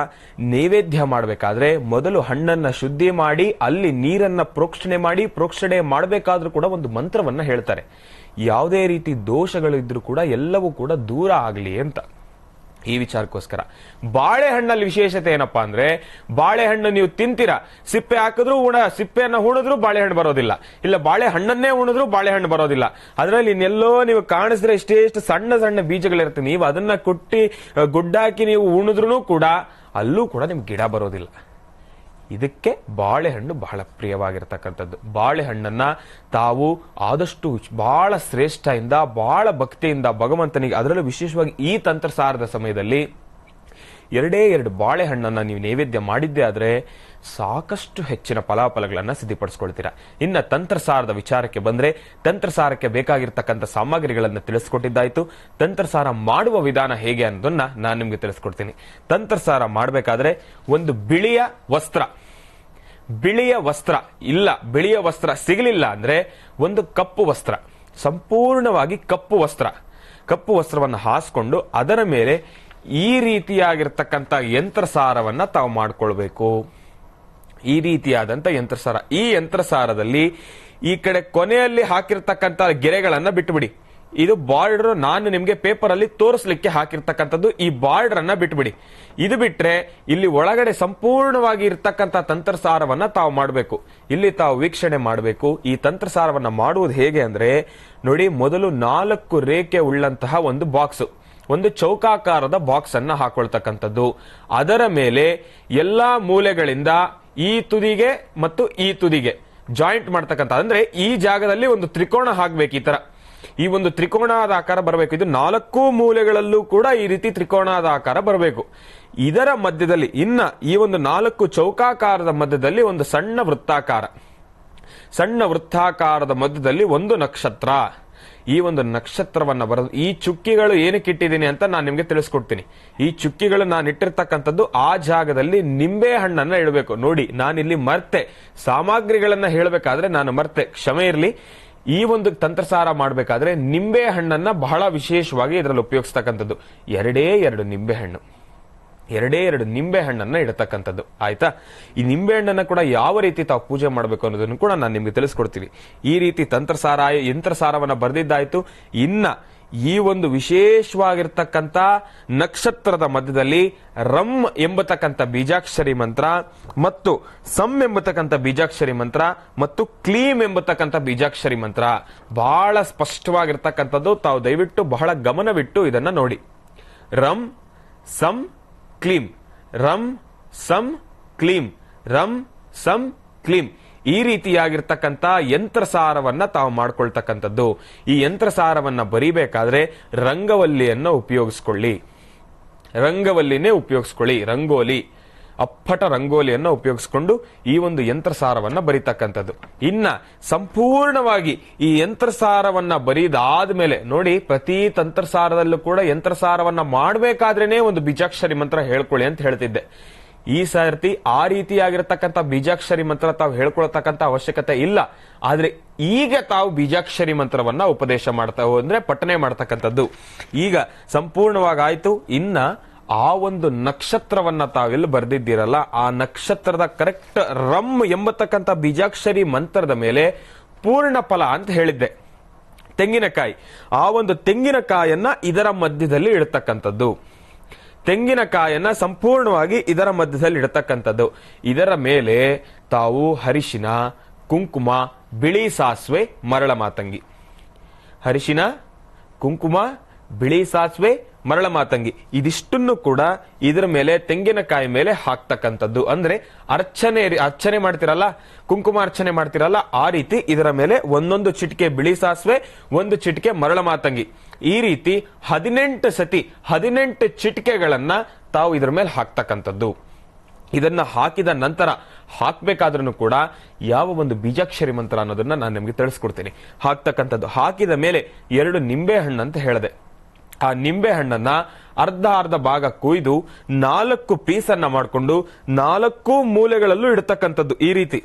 ನೈವೇದ್ಯ ಮಾಡಬೇಕಾದ್ರೆ ಮೊದಲು ಹಣ್ಣನ್ನ ಶುದ್ಧಿ ಮಾಡಿ ಅಲ್ಲಿ ನೀರನ್ನ ಪ್ರೋಕ್ಷಣೆ ಮಾಡಿ, ಪ್ರೋಕ್ಷಣೆ ಮಾಡಬೇಕಾದ್ರೂ ಕೂಡ ಒಂದು ಮಂತ್ರವನ್ನ ಹೇಳ್ತಾರೆ. ಯಾವುದೇ ರೀತಿ ದೋಷಗಳು ಇದ್ರೂ ಕೂಡ ಎಲ್ಲವೂ ಕೂಡ ದೂರ ಆಗಲಿ ಅಂತ. ಈ ವಿಚಾರಕ್ಕೋಸ್ಕರ ಬಾಳೆಹಣ್ಣಲ್ಲಿ ವಿಶೇಷತೆ ಏನಪ್ಪಾ ಅಂದ್ರೆ, ಬಾಳೆಹಣ್ಣು ನೀವು ತಿಂತೀರಾ, ಸಿಪ್ಪೆ ಹಾಕಿದ್ರು ಸಿಪ್ಪೆಯನ್ನ ಉಣಿದ್ರು ಬಾಳೆಹಣ್ಣು ಬರೋದಿಲ್ಲ, ಇಲ್ಲ ಬಾಳೆಹಣ್ಣನ್ನೇ ಉಣಿದ್ರು ಬಾಳೆಹಣ್ಣು ಬರೋದಿಲ್ಲ. ಅದರಲ್ಲಿ ಇನ್ನೆಲ್ಲೋ ನೀವು ಕಾಣಿಸಿದ್ರೆ ಇಷ್ಟೇಷ್ಟು ಸಣ್ಣ ಸಣ್ಣ ಬೀಜಗಳಿರುತ್ತೆ, ನೀವು ಅದನ್ನ ಕುಟ್ಟಿ ಗುಡ್ಡಾಕಿ ನೀವು ಉಣಿದ್ರು ಕೂಡ ಅಲ್ಲೂ ಕೂಡ ನಿಮ್ಗೆ ಗಿಡ ಬರೋದಿಲ್ಲ. ಇದಕ್ಕೆ ಬಾಳೆಹಣ್ಣು ಬಹಳ ಪ್ರಿಯವಾಗಿರ್ತಕ್ಕಂಥದ್ದು. ಬಾಳೆಹಣ್ಣನ್ನ ತಾವು ಆದಷ್ಟು ಬಹಳ ಶ್ರೇಷ್ಠದಿಂದ ಬಹಳ ಭಕ್ತಿಯಿಂದ ಭಗವಂತನಿಗೆ, ಅದರಲ್ಲೂ ವಿಶೇಷವಾಗಿ ಈ ತಂತ್ರಸಾರದ ಸಮಯದಲ್ಲಿ 2 ಬಾಳೆಹಣ್ಣನ್ನ ನೀವು ನೈವೇದ್ಯ ಮಾಡಿದ್ದೇ ಆದ್ರೆ ಸಾಕಷ್ಟು ಹೆಚ್ಚಿನ ಫಲಾಫಲಗಳನ್ನ ಸಿದ್ಧಿಪಡಿಸ್ಕೊಳ್ತೀರಾ. ಇನ್ನ ತಂತ್ರಸಾರದ ವಿಚಾರಕ್ಕೆ ಬಂದ್ರೆ, ತಂತ್ರಸಾರಕ್ಕೆ ಬೇಕಾಗಿರ್ತಕ್ಕಂಥ ಸಾಮಗ್ರಿಗಳನ್ನ ತಿಳಿಸ್ಕೊಟ್ಟಿದ್ದಾಯ್ತು. ತಂತ್ರಸಾರ ಮಾಡುವ ವಿಧಾನ ಹೇಗೆ ಅನ್ನೋದನ್ನ ನಾನು ನಿಮ್ಗೆ ತಿಳಿಸ್ಕೊಡ್ತೀನಿ. ತಂತ್ರಸಾರ ಮಾಡಬೇಕಾದ್ರೆ ಒಂದು ಬಿಳಿಯ ವಸ್ತ್ರ ಸಿಗಲಿಲ್ಲ ಅಂದ್ರೆ ಒಂದು ಕಪ್ಪು ವಸ್ತ್ರ, ಸಂಪೂರ್ಣವಾಗಿ ಕಪ್ಪು ವಸ್ತ್ರವನ್ನು ಹಾಸ್ಕೊಂಡು ಅದರ ಮೇಲೆ ಈ ರೀತಿಯಾಗಿರ್ತಕ್ಕಂಥ ಯಂತ್ರಸಾರವನ್ನ ತಾವು ಮಾಡ್ಕೊಳ್ಬೇಕು. ಈ ರೀತಿಯಾದಂತ ಯಂತ್ರಸಾರ, ಈ ಯಂತ್ರಸಾರದಲ್ಲಿ ಈ ಕಡೆ ಕೊನೆಯಲ್ಲಿ ಹಾಕಿರ್ತಕ್ಕಂಥ ಗೆರೆಗಳನ್ನ ಬಿಟ್ಟುಬಿಡಿ. ಇದು ಬಾರ್ಡರ್ ನಾನು ನಿಮ್ಗೆ ಪೇಪರ್ ಅಲ್ಲಿ ತೋರಿಸ್ಲಿಕ್ಕೆ ಹಾಕಿರ್ತಕ್ಕಂಥದ್ದು. ಈ ಬಾರ್ಡರ್ ಅನ್ನ ಬಿಟ್ಬಿಡಿ. ಇದು ಬಿಟ್ರೆ ಇಲ್ಲಿ ಒಳಗಡೆ ಸಂಪೂರ್ಣವಾಗಿ ಇರ್ತಕ್ಕಂಥ ತಂತ್ರಸಾರವನ್ನ ತಾವು ಮಾಡಬೇಕು. ಇಲ್ಲಿ ತಾವು ವೀಕ್ಷಣೆ ಮಾಡಬೇಕು. ಈ ತಂತ್ರಸಾರವನ್ನ ಮಾಡುವುದು ಹೇಗೆ ಅಂದ್ರೆ ನೋಡಿ, ಮೊದಲು 4 ರೇಖೆ ಉಳ್ಳಂತಹ ಒಂದು ಬಾಕ್ಸ್, ಒಂದು ಚೌಕಾಕಾರದ ಬಾಕ್ಸ್ ಅನ್ನ ಹಾಕೊಳ್ತಕ್ಕಂಥದ್ದು. ಅದರ ಮೇಲೆ ಎಲ್ಲಾ ಮೂಲೆಗಳಿಂದ ಈ ತುದಿಗೆ ಮತ್ತು ಈ ತುದಿಗೆ ಜಾಯಿಂಟ್ ಮಾಡ್ತಕ್ಕಂಥ, ಅಂದ್ರೆ ಈ ಜಾಗದಲ್ಲಿ ಒಂದು ತ್ರಿಕೋಣ ಹಾಕ್ಬೇಕು. ಈ ತರ ಈ ಒಂದು ತ್ರಿಕೋಣಾದ ಆಕಾರ ಬರಬೇಕು. ಇದು 4 ಮೂಲೆಗಳಲ್ಲೂ ಕೂಡ ಈ ರೀತಿ ತ್ರಿಕೋಣಾದ ಆಕಾರ ಬರಬೇಕು. ಇದರ ಮಧ್ಯದಲ್ಲಿ ಈ ಒಂದು 4 ಚೌಕಾಕಾರದ ಮಧ್ಯದಲ್ಲಿ ಒಂದು ಸಣ್ಣ ವೃತ್ತಾಕಾರದ ಮಧ್ಯದಲ್ಲಿ ಒಂದು ನಕ್ಷತ್ರ. ಈ ಒಂದು ನಕ್ಷತ್ರವನ್ನ ಬರೆದು, ಈ ಚುಕ್ಕಿಗಳು ಏನಕ್ಕೆ ಇಟ್ಟಿದ್ದೀನಿ ಅಂತ ನಾನು ನಿಮ್ಗೆ ತಿಳಿಸ್ಕೊಡ್ತೀನಿ. ಈ ಚುಕ್ಕಿಗಳು ನಾನು ಇಟ್ಟಿರ್ತಕ್ಕಂಥದ್ದು ಆ ಜಾಗದಲ್ಲಿ ನಿಂಬೆ ಹಣ್ಣನ್ನ ಇಡಬೇಕು. ನೋಡಿ, ನಾನಿಲ್ಲಿ ಮರ್ತೆ, ಸಾಮಗ್ರಿಗಳನ್ನ ಹೇಳಬೇಕಾದ್ರೆ ನಾನು ಮರ್ತೆ, ಕ್ಷಮೆ ಇರಲಿ. ಈ ಒಂದು ತಂತ್ರಸಾರ ಮಾಡಬೇಕಾದ್ರೆ ನಿಂಬೆ ಹಣ್ಣನ್ನ ಬಹಳ ವಿಶೇಷವಾಗಿ ಇದರಲ್ಲಿ ಉಪಯೋಗಿಸ್ತಕ್ಕಂಥದ್ದು. 2 ನಿಂಬೆ ಹಣ್ಣನ್ನ ಇಡತಕ್ಕಂಥದ್ದು. ಆಯ್ತಾ? ಈ ನಿಂಬೆ ಹಣ್ಣನ್ನ ಕೂಡ ಯಾವ ರೀತಿ ತಾವು ಪೂಜೆ ಮಾಡಬೇಕು ಅನ್ನೋದನ್ನು ಕೂಡ ನಾನು ನಿಮ್ಗೆ ತಿಳಿಸ್ಕೊಡ್ತೀನಿ. ಈ ರೀತಿ ಯಂತ್ರಸಾರವನ್ನ ಬರೆದಿದ್ದಾಯ್ತು. ಇನ್ನ ಈ ಒಂದು ವಿಶೇಷವಾಗಿರ್ತಕ್ಕಂಥ ನಕ್ಷತ್ರದ ಮಧ್ಯದಲ್ಲಿ ರಂ ಎಂಬತಕ್ಕಂಥ ಬೀಜಾಕ್ಷರಿ ಮಂತ್ರ ಮತ್ತು ಸಂ ಎಂಬತಕ್ಕಂಥ ಬೀಜಾಕ್ಷರಿ ಮಂತ್ರ ಮತ್ತು ಕ್ಲೀಮ್ ಎಂಬತಕ್ಕಂಥ ಬೀಜಾಕ್ಷರಿ ಮಂತ್ರ ಬಹಳ ಸ್ಪಷ್ಟವಾಗಿರ್ತಕ್ಕಂಥದ್ದು. ತಾವು ದಯವಿಟ್ಟು ಬಹಳ ಗಮನವಿಟ್ಟು ಇದನ್ನ ನೋಡಿ. ರಂ ಸಂ ಕ್ಲೀಮ್, ರಂ ಸಂ ಕ್ಲೀಮ್, ರಂ ಸಂ ಕ್ಲೀಮ್, ಈ ರೀತಿಯಾಗಿರ್ತಕ್ಕಂಥ ಯಂತ್ರಸಾರವನ್ನ ತಾವು ಮಾಡ್ಕೊಳ್ತಕ್ಕಂಥದ್ದು. ಈ ಯಂತ್ರಸಾರವನ್ನ ಬರೀಬೇಕಾದ್ರೆ ರಂಗವಲ್ಲಿಯನ್ನ ಉಪಯೋಗಿಸ್ಕೊಳ್ಳಿ, ರಂಗವಲ್ಲಿನೇ ಉಪಯೋಗಿಸ್ಕೊಳ್ಳಿ. ರಂಗೋಲಿ, ಅಪ್ಪಟ ರಂಗೋಲಿಯನ್ನ ಉಪಯೋಗಿಸ್ಕೊಂಡು ಈ ಒಂದು ಯಂತ್ರಸಾರವನ್ನ ಬರೀತಕ್ಕಂಥದ್ದು. ಇನ್ನ ಸಂಪೂರ್ಣವಾಗಿ ಈ ಯಂತ್ರಸಾರವನ್ನ ಬರೀದಾದ್ಮೇಲೆ ನೋಡಿ, ಪ್ರತಿ ತಂತ್ರಸಾರದಲ್ಲೂ ಕೂಡ ಯಂತ್ರಸಾರವನ್ನ ಮಾಡಬೇಕಾದ್ರೇನೆ ಒಂದು ಬೀಜಾಕ್ಷರಿ ಮಂತ್ರ ಹೇಳ್ಕೊಳ್ಳಿ ಅಂತ ಹೇಳ್ತಿದ್ದೆ. ಈ ಸರ್ತಿ ಆ ರೀತಿಯಾಗಿರ್ತಕ್ಕಂಥ ಬೀಜಾಕ್ಷರಿ ಮಂತ್ರ ತಾವು ಹೇಳ್ಕೊಳ್ತಕ್ಕಂಥ ಅವಶ್ಯಕತೆ ಇಲ್ಲ. ಆದ್ರೆ ಈಗ ತಾವು ಬೀಜಾಕ್ಷರಿ ಮಂತ್ರವನ್ನ ಉಪದೇಶ ಮಾಡ್ತಾ ಅಂದ್ರೆ ಪಠನೆ ಮಾಡ್ತಕ್ಕಂಥದ್ದು ಈಗ ಸಂಪೂರ್ಣವಾಗಿ ಆಯ್ತು. ಇನ್ನ ಆ ಒಂದು ನಕ್ಷತ್ರವನ್ನ ತಾವೆಲ್ಲ ಬರ್ದಿದ್ದೀರಲ್ಲ, ಆ ನಕ್ಷತ್ರದ ಕರೆಕ್ಟ್ ರಂ ಎಂಬತಕ್ಕಂಥ ಬೀಜಾಕ್ಷರಿ ಮಂತ್ರದ ಮೇಲೆ ಪೂರ್ಣ ಫಲ ಅಂತ ಹೇಳಿದ್ದೆ, ತೆಂಗಿನಕಾಯಿ. ಆ ಒಂದು ತೆಂಗಿನಕಾಯನ್ನ ಇದರ ಮಧ್ಯದಲ್ಲಿ ಇಡತಕ್ಕಂಥದ್ದು, ತೆಂಗಿನಕಾಯನ್ನ ಸಂಪೂರ್ಣವಾಗಿ ಇದರ ಮಧ್ಯದಲ್ಲಿ ಇಡತಕ್ಕಂಥದ್ದು. ಇದರ ಮೇಲೆ ತಾವು ಅರಿಶಿನ, ಕುಂಕುಮ, ಬಿಳಿ ಸಾಸಿವೆ, ಮರಳ ಮಾತಂಗಿ, ಅರಿಶಿನ, ಕುಂಕುಮ, ಬಿಳಿ ಸಾಸಿವೆ, ಮರಳ ಮಾತಂಗಿ ಇದಿಷ್ಟನ್ನು ಕೂಡ ಇದರ ಮೇಲೆ ತೆಂಗಿನಕಾಯಿ ಮೇಲೆ ಹಾಕ್ತಕ್ಕಂಥದ್ದು. ಅಂದ್ರೆ ಅರ್ಚನೆ ಮಾಡ್ತಿರಲ್ಲ, ಕುಂಕುಮ ಅರ್ಚನೆ ಮಾಡ್ತಿರಲ್ಲ, ಆ ರೀತಿ ಇದರ ಮೇಲೆ ಒಂದೊಂದು ಚಿಟಿಕೆ ಬಿಳಿ ಸಾಸಿವೆ, ಒಂದು ಚಿಟಿಕೆ ಮರಳ ಮಾತಂಗಿ, ಈ ರೀತಿ 18 ಸತಿ 18 ಚಿಟಿಕೆಗಳನ್ನ ತಾವು ಇದರ ಮೇಲೆ ಹಾಕ್ತಕ್ಕಂಥದ್ದು. ಇದನ್ನ ಹಾಕಿದ ನಂತರ ಹಾಕ್ಬೇಕಾದ್ರೂ ಕೂಡ ಯಾವ ಒಂದು ಬೀಜಾಕ್ಷರಿ ಮಂತ್ರ ಅನ್ನೋದನ್ನ ನಾನು ನಿಮಗೆ ತಿಳಿಸ್ಕೊಡ್ತೀನಿ. ಹಾಕ್ತಕ್ಕಂಥದ್ದು ಹಾಕಿದ ಮೇಲೆ 2 ನಿಂಬೆ ಹಣ್ಣು ಅಂತ ಹೇಳಿದೆ. ಆ ನಿಂಬೆ ಹಣ್ಣನ್ನ ಅರ್ಧ ಭಾಗ ಕೊಯ್ದು 4 ಪೀಸನ್ನ ಮಾಡಿಕೊಂಡು 4 ಮೂಲೆಗಳಲ್ಲೂ ಇಡತಕ್ಕಂಥದ್ದು. ಈ ರೀತಿ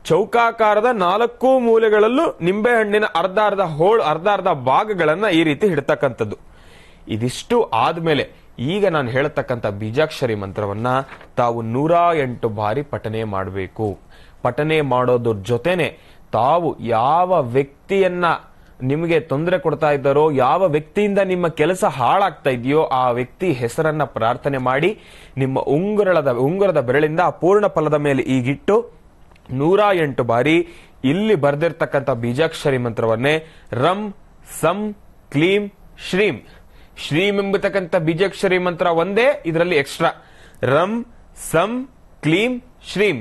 ಚೌಕಾಕಾರದ 4 ಮೂಲೆಗಳಲ್ಲೂ ನಿಂಬೆ ಹಣ್ಣಿನ ಅರ್ಧ ಭಾಗಗಳನ್ನ ಈ ರೀತಿ ಇಡತಕ್ಕಂಥದ್ದು. ಇದಿಷ್ಟು ಆದ್ಮೇಲೆ ಈಗ ನಾನು ಹೇಳತಕ್ಕಂಥ ಬೀಜಾಕ್ಷರಿ ಮಂತ್ರವನ್ನ ತಾವು 108 ಬಾರಿ ಪಠನೆ ಮಾಡಬೇಕು. ಪಠನೆ ಮಾಡೋದ್ರ ಜೊತೆನೆ ತಾವು ಯಾವ ವ್ಯಕ್ತಿಯನ್ನ ನಿಮಗೆ ತೊಂದರೆ ಕೊಡ್ತಾ ಇದ್ದಾರೋ, ಯಾವ ವ್ಯಕ್ತಿಯಿಂದ ನಿಮ್ಮ ಕೆಲಸ ಹಾಳಾಗ್ತಾ ಇದೆಯೋ ಆ ವ್ಯಕ್ತಿ ಹೆಸರನ್ನ ಪ್ರಾರ್ಥನೆ ಮಾಡಿ ನಿಮ್ಮ ಉಂಗುರದ ಬೆರಳಿಂದ ಪೂರ್ಣ ಫಲದ ಮೇಲೆ ಈಗಿಟ್ಟು 108 ಬಾರಿ ಇಲ್ಲಿ ಬರ್ದಿರ್ತಕ್ಕಂಥ ಬೀಜಾಕ್ಷರಿ ಮಂತ್ರವನ್ನೇ ರಂ ಸಂ ಕ್ಲೀಂ ಶ್ರೀಂ, ಶ್ರೀಂ ಎಂಬತಕ್ಕಂಥ ಬೀಜಾಕ್ಷರಿ ಮಂತ್ರ ಒಂದೇ ಇದರಲ್ಲಿ ಎಕ್ಸ್ಟ್ರಾ. ರಂ ಸಂ ಕ್ಲೀಂ ಶ್ರೀಂ,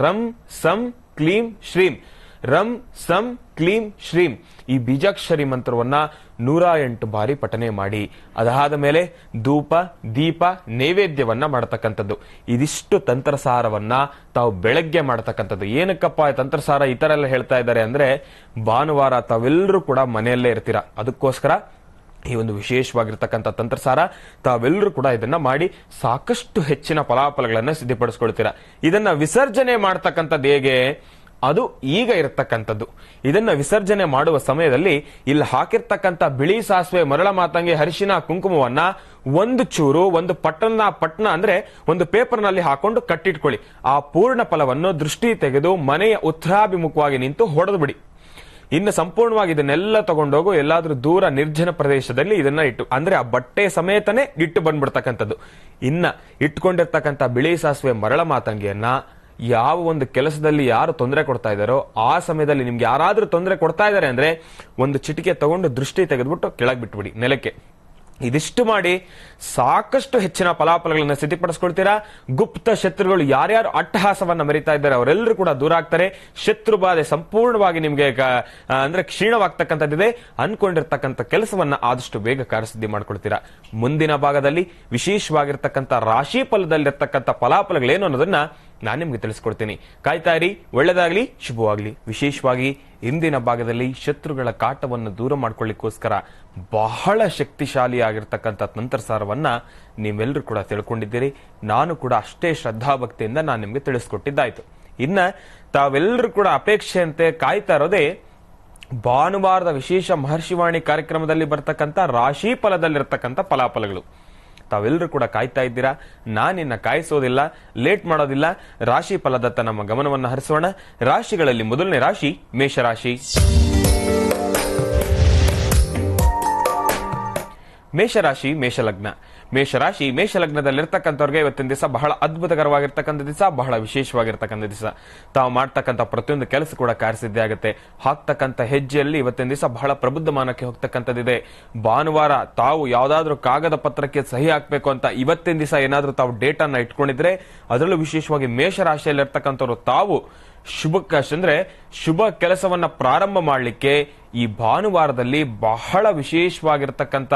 ರಂ ಸಂ ಕ್ಲೀಂ ಶ್ರೀಂ, ರಂ ಸಂ ಕ್ಲೀಂ ಶ್ರೀಂ, ಈ ಬೀಜಾಕ್ಷರಿ ಮಂತ್ರವನ್ನ 108 ಬಾರಿ ಪಠನೆ ಮಾಡಿ. ಅದಾದ ಮೇಲೆ ಧೂಪ ದೀಪ ನೈವೇದ್ಯವನ್ನ ಮಾಡತಕ್ಕಂಥದ್ದು. ಇದಿಷ್ಟು ತಂತ್ರಸಾರವನ್ನ ತಾವು ಬೆಳಗ್ಗೆ ಮಾಡತಕ್ಕಂಥದ್ದು. ಏನಕ್ಕಪ್ಪ ತಂತ್ರಸಾರ ಈ ತರ ಎಲ್ಲ ಹೇಳ್ತಾ ಇದ್ದಾರೆ ಅಂದ್ರೆ, ಭಾನುವಾರ ತಾವೆಲ್ಲರೂ ಕೂಡ ಮನೆಯಲ್ಲೇ ಇರ್ತೀರಾ, ಅದಕ್ಕೋಸ್ಕರ ಈ ಒಂದು ವಿಶೇಷವಾಗಿರ್ತಕ್ಕಂಥ ತಂತ್ರಸಾರ ತಾವೆಲ್ಲರೂ ಕೂಡ ಇದನ್ನ ಮಾಡಿ ಸಾಕಷ್ಟು ಹೆಚ್ಚಿನ ಫಲಾಫಲಗಳನ್ನ ಸಿದ್ಧಪಡಿಸ್ಕೊಳ್ತೀರಾ. ಇದನ್ನ ವಿಸರ್ಜನೆ ಮಾಡ್ತಕ್ಕಂಥದ್ದು ಹೇಗೆ, ಅದು ಈಗ ಇರತಕ್ಕಂಥದ್ದು. ಇದನ್ನ ವಿಸರ್ಜನೆ ಮಾಡುವ ಸಮಯದಲ್ಲಿ ಇಲ್ಲಿ ಹಾಕಿರ್ತಕ್ಕಂಥ ಬಿಳಿ ಸಾಸಿವೆ, ಮರಳ ಮಾತಂಗಿ, ಅರಿಶಿನ, ಕುಂಕುಮವನ್ನ ಒಂದು ಚೂರು ಒಂದು ಪಟ್ಟಣ ಅಂದ್ರೆ ಒಂದು ಪೇಪರ್ನಲ್ಲಿ ಹಾಕೊಂಡು ಕಟ್ಟಿಟ್ಕೊಳ್ಳಿ. ಆ ಪೂರ್ಣ ಫಲವನ್ನು ದೃಷ್ಟಿ ತೆಗೆದು ಮನೆಯ ಉತ್ತರಾಭಿಮುಖವಾಗಿ ನಿಂತು ಹೊಡೆದು ಬಿಡಿ. ಇನ್ನು ಸಂಪೂರ್ಣವಾಗಿ ಇದನ್ನೆಲ್ಲ ತಗೊಂಡೋಗು ಎಲ್ಲಾದ್ರೂ ದೂರ ನಿರ್ಜನ ಪ್ರದೇಶದಲ್ಲಿ ಇದನ್ನ ಇಟ್ಟು, ಅಂದ್ರೆ ಆ ಬಟ್ಟೆ ಸಮೇತನೇ ಇಟ್ಟು ಬಂದ್ಬಿಡ್ತಕ್ಕಂಥದ್ದು. ಇನ್ನ ಇಟ್ಕೊಂಡಿರ್ತಕ್ಕಂಥ ಬಿಳಿ ಸಾಸಿವೆ, ಮರಳ ಮಾತಂಗಿಯನ್ನ ಯಾವ ಒಂದು ಕೆಲಸದಲ್ಲಿ ಯಾರು ತೊಂದರೆ ಕೊಡ್ತಾ ಇದ್ದಾರೋ ಆ ಸಮಯದಲ್ಲಿ ನಿಮ್ಗೆ ಯಾರಾದ್ರೂ ತೊಂದರೆ ಕೊಡ್ತಾ ಇದ್ದಾರೆ ಅಂದ್ರೆ ಒಂದು ಚಿಟಿಕೆ ತಗೊಂಡು ದೃಷ್ಟಿ ತೆಗೆದ್ಬಿಟ್ಟು ಕೆಳಗೆ ಬಿಟ್ಬಿಡಿ ನೆಲಕ್ಕೆ. ಇದಿಷ್ಟು ಮಾಡಿ ಸಾಕಷ್ಟು ಹೆಚ್ಚಿನ ಫಲಾಫಲಗಳನ್ನ ಸಿದ್ಧಪಡಿಸ್ಕೊಳ್ತೀರಾ. ಗುಪ್ತ ಶತ್ರುಗಳು ಯಾರ್ಯಾರು ಅಟ್ಟಹಾಸವನ್ನ ಮೆರಿತಾ ಇದ್ದಾರೆ ಅವರೆಲ್ಲರೂ ಕೂಡ ದೂರ ಆಗ್ತಾರೆ. ಶತ್ರು ಬಾಧೆ ಸಂಪೂರ್ಣವಾಗಿ ನಿಮ್ಗೆ ಅಂದ್ರೆ ಕ್ಷೀಣವಾಗ್ತಕ್ಕಂಥದ್ದಿದೆ. ಅನ್ಕೊಂಡಿರ್ತಕ್ಕಂಥ ಕೆಲಸವನ್ನ ಆದಷ್ಟು ಬೇಗ ಕಾರ್ಯಸಿದ್ಧಿ ಮಾಡ್ಕೊಳ್ತೀರಾ. ಮುಂದಿನ ಭಾಗದಲ್ಲಿ ವಿಶೇಷವಾಗಿರ್ತಕ್ಕಂಥ ರಾಶಿ ಫಲದಲ್ಲಿರ್ತಕ್ಕಂಥ ಫಲಾಫಲಗಳೇನು ಅನ್ನೋದನ್ನ ನಾನು ನಿಮ್ಗೆ ತಿಳಿಸ್ಕೊಡ್ತೀನಿ. ಕಾಯ್ತಾ ಇರಿ. ಒಳ್ಳೆದಾಗ್ಲಿ, ಶುಭವಾಗ್ಲಿ. ವಿಶೇಷವಾಗಿ ಇಂದಿನ ಭಾಗದಲ್ಲಿ ಶತ್ರುಗಳ ಕಾಟವನ್ನು ದೂರ ಮಾಡ್ಕೊಳ್ಳಿಕ್ಕೋಸ್ಕರ ಬಹಳ ಶಕ್ತಿಶಾಲಿಯಾಗಿರ್ತಕ್ಕಂಥ ತಂತ್ರಸಾರವನ್ನ ನೀವೆಲ್ಲರೂ ಕೂಡ ತಿಳ್ಕೊಂಡಿದ್ದೀರಿ. ನಾನು ಕೂಡ ಅಷ್ಟೇ ಶ್ರದ್ಧಾಭಕ್ತಿಯಿಂದ ನಾನು ನಿಮ್ಗೆ ತಿಳಿಸ್ಕೊಟ್ಟಿದ್ದಾಯ್ತು. ಇನ್ನ ತಾವೆಲ್ಲರೂ ಕೂಡ ಅಪೇಕ್ಷೆಯಂತೆ ಕಾಯ್ತಾ ಇರೋದೇ ಭಾನುವಾರದ ವಿಶೇಷ ಮಹರ್ಷಿವಾಣಿ ಕಾರ್ಯಕ್ರಮದಲ್ಲಿ ಬರ್ತಕ್ಕಂಥ ರಾಶಿ ಫಲದಲ್ಲಿರ್ತಕ್ಕಂಥ ಫಲಾಫಲಗಳು. ತಾವೆಲ್ಲರೂ ಕೂಡ ಕಾಯ್ತಾ ಇದ್ದೀರಾ. ನಾನಿನ್ನ ಕಾಯಿಸೋದಿಲ್ಲ, ಲೇಟ್ ಮಾಡೋದಿಲ್ಲ. ರಾಶಿ ಫಲದತ್ತ ನಮ್ಮ ಗಮನವನ್ನು ಹರಿಸೋಣ. ರಾಶಿಗಳಲ್ಲಿ ಮೊದಲನೇ ರಾಶಿ ಮೇಷರಾಶಿ. ಮೇಷರಾಶಿ ಮೇಷಲಗ್ನ. ಮೇಷರಾಶಿ ಮೇಷಲಗ್ನದಲ್ಲಿರ್ತಕ್ಕಂಥವ್ರಿಗೆ ಇವತ್ತಿನ ದಿವಸ ಬಹಳ ಅದ್ಭುತಕರವಾಗಿರ್ತಕ್ಕಂಥ ದಿವಸ, ಬಹಳ ವಿಶೇಷವಾಗಿರ್ತಕ್ಕಂಥ ದಿವಸ. ತಾವು ಮಾಡ್ತಕ್ಕಂಥ ಪ್ರತಿಯೊಂದು ಕೆಲಸ ಕೂಡ ಕಾರ್ಯಸಿದ್ಧಿ ಆಗುತ್ತೆ. ಹಾಕ್ತಕ್ಕಂಥ ಹೆಜ್ಜೆಯಲ್ಲಿ ಇವತ್ತಿನ ದಿವಸ ಬಹಳ ಪ್ರಬುದ್ಧಮಾನಕ್ಕೆ ಹೋಗ್ತಕ್ಕಂಥದ್ದಿದೆ. ಭಾನುವಾರ ತಾವು ಯಾವ್ದಾದ್ರು ಕಾಗದ ಪತ್ರಕ್ಕೆ ಸಹಿ ಹಾಕ್ಬೇಕು ಅಂತ ಇವತ್ತಿನ ದಿವಸ ಏನಾದ್ರೂ ತಾವು ಡೇಟ್ ಅನ್ನ ಇಟ್ಕೊಂಡಿದ್ರೆ, ಅದರಲ್ಲೂ ವಿಶೇಷವಾಗಿ ಮೇಷರಾಶಿಯಲ್ಲಿರ್ತಕ್ಕಂಥವ್ರು ತಾವು ಶುಭ ಕೆಲಸವನ್ನ ಪ್ರಾರಂಭ ಮಾಡಲಿಕ್ಕೆ ಈ ಭಾನುವಾರದಲ್ಲಿ ಬಹಳ ವಿಶೇಷವಾಗಿರ್ತಕ್ಕಂಥ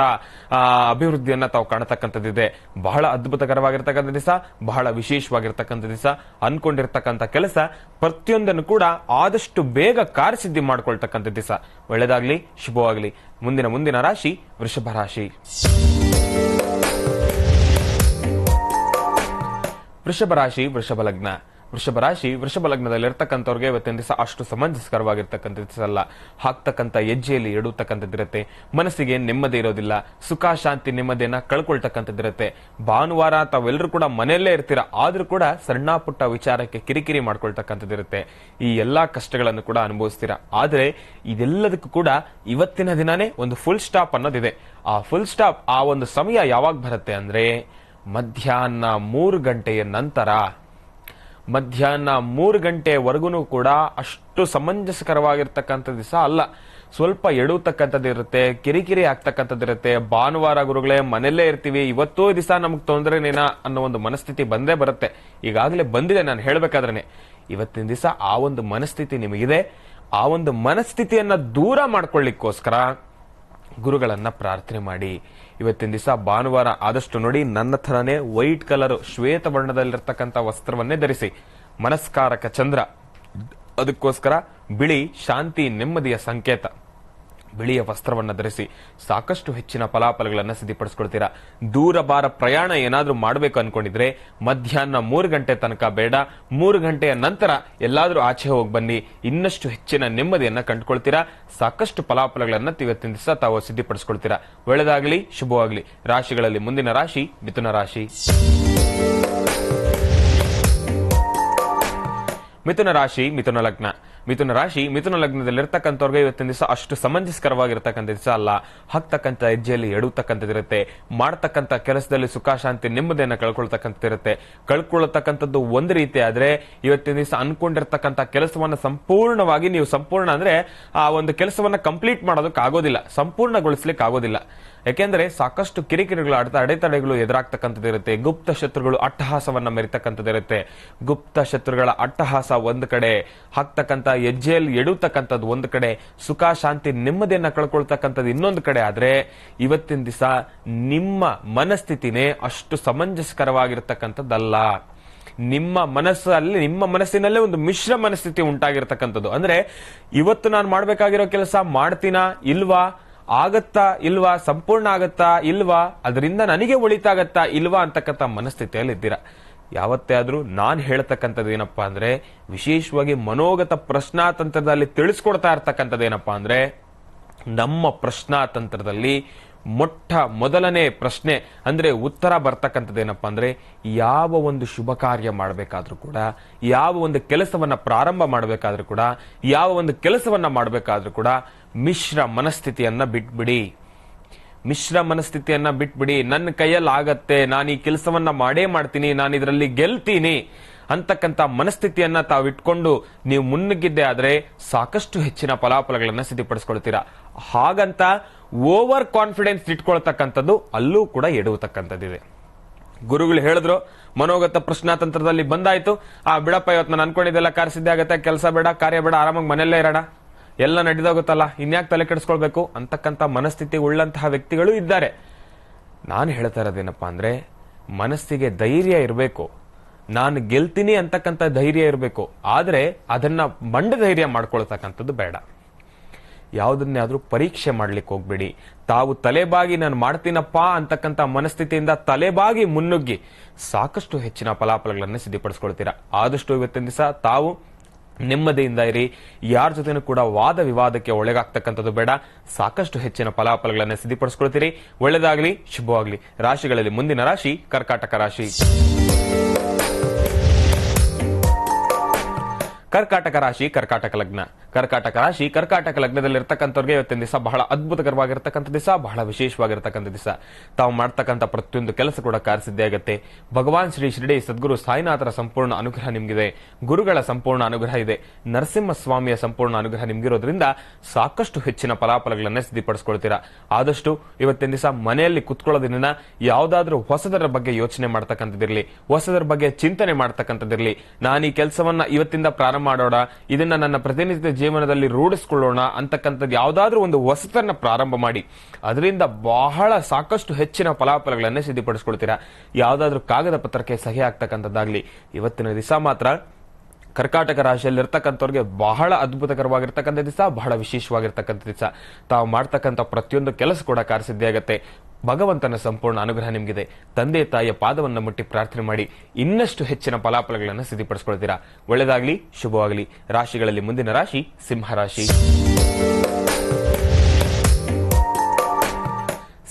ಅಭಿವೃದ್ಧಿಯನ್ನ ತಾವು ಕಾಣತಕ್ಕಂಥದ್ದಿದೆ. ಬಹಳ ಅದ್ಭುತಕರವಾಗಿರ್ತಕ್ಕಂಥ ದಿವಸ, ಬಹಳ ವಿಶೇಷವಾಗಿರ್ತಕ್ಕಂಥ ದಿವಸ. ಅನ್ಕೊಂಡಿರ್ತಕ್ಕಂಥ ಕೆಲಸ ಪ್ರತಿಯೊಂದನ್ನು ಕೂಡ ಆದಷ್ಟು ಬೇಗ ಕಾರ್ಯಸಿದ್ಧಿ ಮಾಡ್ಕೊಳ್ತಕ್ಕಂಥ ದಿವಸ. ಒಳ್ಳೆದಾಗ್ಲಿ, ಶುಭವಾಗ್ಲಿ. ಮುಂದಿನ ರಾಶಿ ವೃಷಭ ರಾಶಿ. ವೃಷಭ ರಾಶಿ ವೃಷಭ ಲಗ್ನ. ವೃಷಭ ರಾಶಿ ವೃಷಭ ಲಗ್ನದಲ್ಲಿರ್ತಕ್ಕಂಥವ್ರಿಗೆ ಇವತ್ತಿನ ದಿವಸ ಅಷ್ಟು ಸಮಂಜಸಕರವಾಗಿರ್ತಕ್ಕಂಥ ದಿವಸ ಅಲ್ಲ. ಹಾಕ್ತಕ್ಕಂಥ ಹೆಜ್ಜೆಯಲ್ಲಿ ಎಡುತ್ತಕ್ಕಂಥದ್ದಿರುತ್ತೆ. ಮನಸ್ಸಿಗೆ ನೆಮ್ಮದಿ ಇರೋದಿಲ್ಲ. ಸುಖ ಶಾಂತಿ ನೆಮ್ಮದಿಯನ್ನ ಕಳ್ಕೊಳ್ತಕ್ಕಂಥದ್ದಿರುತ್ತೆ. ಭಾನುವಾರ ತಾವೆಲ್ಲರೂ ಕೂಡ ಮನೆಯಲ್ಲೇ ಇರ್ತೀರಾ, ಆದ್ರೂ ಕೂಡ ಸಣ್ಣ ಪುಟ್ಟ ವಿಚಾರಕ್ಕೆ ಕಿರಿಕಿರಿ ಮಾಡ್ಕೊಳ್ತಕ್ಕಂಥದ್ದಿರುತ್ತೆ. ಈ ಎಲ್ಲಾ ಕಷ್ಟಗಳನ್ನು ಕೂಡ ಅನುಭವಿಸ್ತೀರಾ. ಆದ್ರೆ ಇದೆಲ್ಲದಕ್ಕೂ ಕೂಡ ಇವತ್ತಿನ ದಿನಾನೇ ಒಂದು ಫುಲ್ ಸ್ಟಾಪ್ ಅನ್ನೋದಿದೆ. ಆ ಫುಲ್ ಸ್ಟಾಪ್, ಆ ಒಂದು ಸಮಯ ಯಾವಾಗ ಬರುತ್ತೆ ಅಂದ್ರೆ ಮಧ್ಯಾಹ್ನ 3 ಗಂಟೆಯ ನಂತರ. ಮಧ್ಯಾಹ್ನ 3 ಗಂಟೆವರೆಗೂ ಕೂಡ ಅಷ್ಟು ಸಮಂಜಸಕರವಾಗಿರ್ತಕ್ಕಂಥ ದಿವಸ ಅಲ್ಲ. ಸ್ವಲ್ಪ ಎಡುತ್ತಕ್ಕಂಥದ್ದಿರುತ್ತೆ, ಕಿರಿಕಿರಿ ಆಗ್ತಕ್ಕಂಥದ್ದಿರುತ್ತೆ. ಭಾನುವಾರ ಗುರುಗಳೇ ಮನೆಯಲ್ಲೇ ಇರ್ತೀವಿ, ಇವತ್ತೂ ದಿವಸ ನಮಗ್ ತೊಂದರೆನೇನಾ ಅನ್ನೋ ಒಂದು ಮನಸ್ಥಿತಿ ಬಂದೇ ಬರುತ್ತೆ. ಈಗಾಗಲೇ ಬಂದಿದೆ, ನಾನು ಹೇಳ್ಬೇಕಾದ್ರೇನೆ. ಇವತ್ತಿನ ದಿವಸ ಆ ಒಂದು ಮನಸ್ಥಿತಿ ನಿಮಗಿದೆ. ಆ ಒಂದು ಮನಸ್ಥಿತಿಯನ್ನ ದೂರ ಮಾಡ್ಕೊಳ್ಳಿಕ್ಕೋಸ್ಕರ ಗುರುಗಳನ್ನ ಪ್ರಾರ್ಥನೆ ಮಾಡಿ. ಇವತ್ತಿನ ದಿವಸ ಭಾನುವಾರ ಆದಷ್ಟು ನೋಡಿ, ನನ್ನ ಥರನೇ ವೈಟ್ ಕಲರ್ ಶ್ವೇತ ಬಣ್ಣದಲ್ಲಿರ್ತಕ್ಕಂಥ ವಸ್ತ್ರವನ್ನೇ ಧರಿಸಿ. ಮನಸ್ಕಾರಕ ಚಂದ್ರ, ಅದಕ್ಕೋಸ್ಕರ ಬಿಳಿ ಶಾಂತಿ ನೆಮ್ಮದಿಯ ಸಂಕೇತ. ಬಿಳಿಯ ವಸ್ತ್ರವನ್ನ ಧರಿಸಿ ಸಾಕಷ್ಟು ಹೆಚ್ಚಿನ ಫಲಾಫಲಗಳನ್ನ ಸಿದ್ಧಿಪಡಿಸ್ಕೊಳ್ತೀರಾ. ದೂರಬಾರ ಪ್ರಯಾಣ ಏನಾದ್ರೂ ಮಾಡ್ಬೇಕು ಅನ್ಕೊಂಡಿದ್ರೆ ಮಧ್ಯಾಹ್ನ 3 ಗಂಟೆ ತನಕ ಬೇಡ, 3 ಗಂಟೆಯ ನಂತರ ಎಲ್ಲಾದ್ರೂ ಆಚೆ ಹೋಗಿ ಬನ್ನಿ. ಇನ್ನಷ್ಟು ಹೆಚ್ಚಿನ ನೆಮ್ಮದಿಯನ್ನ ಕಂಡುಕೊಳ್ತೀರಾ. ಸಾಕಷ್ಟು ಫಲಾಫಲಗಳನ್ನ ಇವತ್ತಿನ ದಿವಸ ತಾವು ಸಿದ್ಧಿಪಡಿಸ್ಕೊಳ್ತೀರಾ. ಒಳ್ಳೆದಾಗ್ಲಿ, ಶುಭವಾಗ್ಲಿ. ರಾಶಿಗಳಲ್ಲಿ ಮುಂದಿನ ರಾಶಿ ಮಿಥುನ ರಾಶಿ. ಮಿಥುನ ರಾಶಿ ಮಿಥುನ ಲಗ್ನ. ಮಿಥುನ ರಾಶಿ ಮಿಥುನ ಲಗ್ನದಲ್ಲಿರ್ತಕ್ಕಂಥವ್ರಿಗೆ ಇವತ್ತಿನ ದಿವಸ ಅಷ್ಟು ಸಮಂಜಸಕರವಾಗಿರ್ತಕ್ಕಂಥ ದಿವಸ ಅಲ್ಲ. ಹಾಕ್ತಕ್ಕಂಥ ಹೆಜ್ಜೆಯಲ್ಲಿ ಎಡುತ್ತಕ್ಕಂಥದ್ದಿರುತ್ತೆ. ಮಾಡ್ತಕ್ಕಂಥ ಕೆಲಸದಲ್ಲಿ ಸುಖ ಶಾಂತಿ ನೆಮ್ಮದಿಯನ್ನ ಕಳ್ಕೊಳ್ತಕ್ಕಂಥದ್ದಿರುತ್ತೆ. ಕಳ್ಕೊಳ್ತಕ್ಕಂಥದ್ದು ಒಂದು ರೀತಿ ಆದ್ರೆ, ಇವತ್ತಿನ ದಿವಸ ಅನ್ಕೊಂಡಿರ್ತಕ್ಕಂಥ ಕೆಲಸವನ್ನ ಸಂಪೂರ್ಣವಾಗಿ ನೀವು ಸಂಪೂರ್ಣ ಅಂದ್ರೆ ಆ ಒಂದು ಕೆಲಸವನ್ನ ಕಂಪ್ಲೀಟ್ ಮಾಡೋದಕ್ಕೆ ಆಗೋದಿಲ್ಲ, ಸಂಪೂರ್ಣಗೊಳಿಸ್ಲಿಕ್ಕೆ ಆಗೋದಿಲ್ಲ. ಯಾಕೆಂದ್ರೆ ಸಾಕಷ್ಟು ಕಿರಿಕಿರಿಗಳು, ಅಡೆತಡೆಗಳು ಎದುರಾಗ್ತಕ್ಕಂಥದ್ದಿರುತ್ತೆ. ಗುಪ್ತ ಶತ್ರುಗಳು ಅಟ್ಟಹಾಸವನ್ನ ಮೆರಿತಕ್ಕಂಥದ್ದಿರುತ್ತೆ. ಗುಪ್ತ ಶತ್ರುಗಳ ಅಟ್ಟಹಾಸ ಒಂದು ಕಡೆ, ಹಾಕ್ತಕ್ಕಂಥ ಹೆಜ್ಜೆಯಲ್ಲಿ ಎಡುತ್ತಕ್ಕಂಥದ್ದು ಒಂದು ಕಡೆ, ಸುಖ ಶಾಂತಿ ನೆಮ್ಮದಿಯನ್ನ ಕಳ್ಕೊಳ್ತಕ್ಕಂಥದ್ದು ಇನ್ನೊಂದು ಕಡೆ ಆದ್ರೆ, ಇವತ್ತಿನ ದಿವಸ ನಿಮ್ಮ ಮನಸ್ಥಿತಿನೇ ಅಷ್ಟು ಸಮಂಜಸಕರವಾಗಿರ್ತಕ್ಕಂಥದ್ದಲ್ಲ. ನಿಮ್ಮ ಮನಸ್ಸಿನಲ್ಲೇ ಒಂದು ಮಿಶ್ರ ಮನಸ್ಥಿತಿ ಉಂಟಾಗಿರ್ತಕ್ಕಂಥದ್ದು. ಅಂದ್ರೆ ಇವತ್ತು ನಾನು ಮಾಡ್ಬೇಕಾಗಿರೋ ಕೆಲಸ ಮಾಡ್ತೀನಾ ಇಲ್ವಾ, ಆಗತ್ತಾ ಇಲ್ವಾ, ಸಂಪೂರ್ಣ ಆಗತ್ತಾ ಇಲ್ವಾ, ಅದರಿಂದ ನನಗೆ ಒಳಿತಾಗತ್ತಾ ಇಲ್ವಾ ಅಂತಕ್ಕಂಥ ಮನಸ್ಥಿತಿಯಲ್ಲಿ ಇದ್ದೀರಾ. ಯಾವತ್ತೇ ಆದ್ರೂ ನಾನು ಹೇಳ್ತಕ್ಕಂಥದ್ದು ಏನಪ್ಪಾ ಅಂದ್ರೆ, ವಿಶೇಷವಾಗಿ ಮನೋಗತ ಪ್ರಶ್ನಾತಂತ್ರದಲ್ಲಿ ತಿಳಿಸ್ಕೊಡ್ತಾ ಇರ್ತಕ್ಕಂಥದ್ದು ಏನಪ್ಪಾ ಅಂದ್ರೆ, ನಮ್ಮ ಪ್ರಶ್ನಾತಂತ್ರದಲ್ಲಿ ಮೊದಲನೇ ಪ್ರಶ್ನೆ ಅಂದ್ರೆ ಉತ್ತರ ಬರ್ತಕ್ಕಂಥದ್ದೇನಪ್ಪ ಅಂದ್ರೆ, ಯಾವ ಒಂದು ಶುಭ ಕಾರ್ಯ ಮಾಡಬೇಕಾದ್ರೂ ಕೂಡ, ಯಾವ ಒಂದು ಕೆಲಸವನ್ನ ಪ್ರಾರಂಭ ಮಾಡಬೇಕಾದ್ರೂ ಕೂಡ, ಯಾವ ಒಂದು ಕೆಲಸವನ್ನ ಮಾಡಬೇಕಾದ್ರೂ ಕೂಡ ಮಿಶ್ರ ಮನಸ್ಥಿತಿಯನ್ನ ಬಿಟ್ಬಿಡಿ. ಮಿಶ್ರ ಮನಸ್ಥಿತಿಯನ್ನ ಬಿಟ್ಬಿಡಿ. ನನ್ನ ಕೈಯಲ್ಲಿ ಆಗತ್ತೆ, ನಾನು ಈ ಕೆಲಸವನ್ನ ಮಾಡೇ ಮಾಡ್ತೀನಿ, ನಾನು ಇದರಲ್ಲಿ ಗೆಲ್ತೀನಿ ಅಂತಕ್ಕಂಥ ಮನಸ್ಥಿತಿಯನ್ನ ತಾವು ಇಟ್ಕೊಂಡು ನೀವು ಮುನ್ನುಗ್ಗಿದ್ದೆ ಆದ್ರೆ ಸಾಕಷ್ಟು ಹೆಚ್ಚಿನ ಫಲಾಫಲಗಳನ್ನ ಸಿದ್ಧಪಡಿಸ್ಕೊಳ್ತೀರಾ. ಹಾಗಂತ ಓವರ್ ಕಾನ್ಫಿಡೆನ್ಸ್ ಇಟ್ಕೊಳ್ತಕ್ಕಂಥದ್ದು ಅಲ್ಲೂ ಕೂಡ ಎಡುವತಕ್ಕಂಥದ್ದಿದೆ. ಗುರುಗಳು ಹೇಳಿದ್ರು, ಮನೋಗತ ಪ್ರಶ್ನಾತಂತ್ರದಲ್ಲಿ ಬಂದಾಯ್ತು, ಬಿಡಪ್ಪ ಇವತ್ತು ನಾನು ಅನ್ಕೊಂಡಿದ್ದೆಲ್ಲ ಕಾರ್ಯಸಿದ್ಧಿ ಆಗತ್ತೆ, ಕೆಲಸ ಬೇಡ, ಕಾರ್ಯ ಬೇಡ, ಆರಾಮಾಗಿ ಮನೆಯಲ್ಲೇ ಇರೋಣ, ಎಲ್ಲ ನಡೆದೋಗುತ್ತಲ್ಲ, ಇನ್ಯಾಕೆ ತಲೆ ಕೆಡಿಸ್ಕೊಳ್ಬೇಕು ಅಂತಕ್ಕಂಥ ಮನಸ್ಥಿತಿ ಉಳ್ಳಂತಹ ವ್ಯಕ್ತಿಗಳು ಇದ್ದಾರೆ. ನಾನು ಹೇಳ್ತಾ ಇರೋದೇನಪ್ಪಾ ಅಂದ್ರೆ, ಮನಸ್ಸಿಗೆ ಧೈರ್ಯ ಇರಬೇಕು, ನಾನು ಗೆಲ್ತೀನಿ ಅಂತಕ್ಕಂಥ ಧೈರ್ಯ ಇರಬೇಕು. ಆದ್ರೆ ಅದನ್ನ ಮಂಡ ಧೈರ್ಯ ಮಾಡ್ಕೊಳ್ತಕ್ಕಂಥದ್ದು ಬೇಡ. ಯಾವುದನ್ನೇ ಆದ್ರೂ ಪರೀಕ್ಷೆ ಮಾಡ್ಲಿಕ್ಕೆ ಹೋಗ್ಬೇಡಿ. ತಾವು ತಲೆಬಾಗಿ ನಾನು ಮಾಡ್ತೀನಪ್ಪ ಅಂತಕ್ಕಂಥ ಮನಸ್ಥಿತಿಯಿಂದ ತಲೆಬಾಗಿ ಮುನ್ನುಗ್ಗಿ ಸಾಕಷ್ಟು ಹೆಚ್ಚಿನ ಫಲಾಫಲಗಳನ್ನು ಸಿದ್ಧಪಡಿಸ್ಕೊಳ್ತೀರಾ. ಆದಷ್ಟು ಇವತ್ತಿನ ದಿವಸ ತಾವು ನೆಮ್ಮದಿಯಿಂದ ಇರಿ. ಯಾರ ಜೊತೆನೂ ಕೂಡ ವಾದ ವಿವಾದಕ್ಕೆ ಒಳಗಾಗ್ತಕ್ಕಂಥದ್ದು ಬೇಡ. ಸಾಕಷ್ಟು ಹೆಚ್ಚಿನ ಫಲಾಫಲಗಳನ್ನು ಸಿದ್ಧಪಡಿಸ್ಕೊಳ್ತೀರಿ. ಒಳ್ಳೆದಾಗ್ಲಿ, ಶುಭವಾಗ್ಲಿ. ರಾಶಿಗಳಲ್ಲಿ ಮುಂದಿನ ರಾಶಿ ಕರ್ಕಾಟಕ ರಾಶಿ. ಕರ್ಕಾಟಕ ರಾಶಿ ಕರ್ಕಾಟಕ ಲಗ್ನ. ಕರ್ಕಾಟಕ ರಾಶಿ, ಕರ್ಕಾಟಕ ಲಗ್ನದಲ್ಲಿ ಇರ್ತಕ್ಕಂಥವ್ರಿಗೆ ಇವತ್ತಿನ ದಿವಸ ಬಹಳ ಅದ್ಭುತಕರವಾಗಿರ್ತಕ್ಕಂಥ ದಿವಸ, ಬಹಳ ವಿಶೇಷವಾಗಿರ್ತಕ್ಕಂಥ ದಿವಸ. ತಾವು ಮಾಡ್ತಕ್ಕಂಥ ಪ್ರತಿಯೊಂದು ಕೆಲಸ ಕೂಡ ಕಾರ್ಯಸಿದ್ಧಿ ಆಗುತ್ತೆ. ಭಗವಾನ್ ಶ್ರೀ ಶಿರಡಿ ಸದ್ಗುರು ಸಾಯಿನಾಥರ ಸಂಪೂರ್ಣ ಅನುಗ್ರಹ ನಿಮ್ಗಿದೆ, ಗುರುಗಳ ಸಂಪೂರ್ಣ ಅನುಗ್ರಹ ಇದೆ, ನರಸಿಂಹಸ್ವಾಮಿಯ ಸಂಪೂರ್ಣ ಅನುಗ್ರಹ ನಿಮ್ಗಿರೋದ್ರಿಂದ ಸಾಕಷ್ಟು ಹೆಚ್ಚಿನ ಫಲಾಫಲಗಳನ್ನ ಸಿದ್ಧಿಪಡಿಸ್ಕೊಳ್ತೀರಾ. ಆದಷ್ಟು ಇವತ್ತಿನ ದಿವಸ ಮನೆಯಲ್ಲಿ ಕುತ್ಕೊಳ್ಳೋದ್ರಿಂದ ಯಾವ್ದಾದ್ರೂ ಹೊಸದರ ಬಗ್ಗೆ ಯೋಚನೆ ಮಾಡ್ತಕ್ಕಂಥದ್ದಿರ್ಲಿ, ಹೊಸದರ ಬಗ್ಗೆ ಚಿಂತನೆ ಮಾಡ್ತಕ್ಕಂಥದ್ದಿರ್ಲಿ, ನಾನು ಈ ಕೆಲಸವನ್ನ ಇವತ್ತಿಂದ ಪ್ರಾರಂಭ ಮಾಡೋಣ, ಇದನ್ನ ನನ್ನ ಪ್ರತಿನಿತ್ಯ ಜೀವನದಲ್ಲಿ ರೂಢಿಸಿಕೊಳ್ಳೋಣ ಅಂತಕ್ಕಂಥದ್ದು ಯಾವ್ದಾದ್ರೂ ಒಂದು ಹೊಸತನ್ನ ಪ್ರಾರಂಭ ಮಾಡಿ ಅದರಿಂದ ಬಹಳ ಸಾಕಷ್ಟು ಹೆಚ್ಚಿನ ಫಲಾಫಲಗಳನ್ನೇ ಸಿದ್ಧಿಪಡಿಸ್ಕೊಳ್ತೀರಾ. ಯಾವ್ದಾದ್ರೂ ಕಾಗದ ಪತ್ರಕ್ಕೆ ಸಹಿ ಆಗ್ತಕ್ಕಂಥದ್ದಾಗ್ಲಿ ಇವತ್ತಿನ ದಿವಸ ಮಾತ್ರ ಕರ್ಕಾಟಕ ರಾಶಿಯಲ್ಲಿ ಇರ್ತಕ್ಕಂಥವ್ರಿಗೆ ಬಹಳ ಅದ್ಭುತಕರವಾಗಿರ್ತಕ್ಕಂಥ ದಿವಸ, ಬಹಳ ವಿಶೇಷವಾಗಿರ್ತಕ್ಕಂಥ ದಿವಸ. ತಾವು ಮಾಡ್ತಕ್ಕಂಥ ಪ್ರತಿಯೊಂದು ಕೆಲಸ ಕೂಡ ಕಾರ್ಯಸಿದ್ಧಿ ಆಗುತ್ತೆ. ಭಗವಂತನ ಸಂಪೂರ್ಣ ಅನುಗ್ರಹ ನಿಮಗಿದೆ. ತಂದೆ ತಾಯಿಯ ಪಾದವನ್ನು ಮುಟ್ಟಿ ಪ್ರಾರ್ಥನೆ ಮಾಡಿ ಇನ್ನಷ್ಟು ಹೆಚ್ಚಿನ ಫಲಾಫಲಗಳನ್ನು ಸಿದ್ಧಿಪಡಿಸ್ಕೊಳ್ತೀರಾ. ಒಳ್ಳೆಯದಾಗ್ಲಿ, ಶುಭವಾಗಲಿ. ರಾಶಿಗಳಲ್ಲಿ ಮುಂದಿನ ರಾಶಿ ಸಿಂಹರಾಶಿ.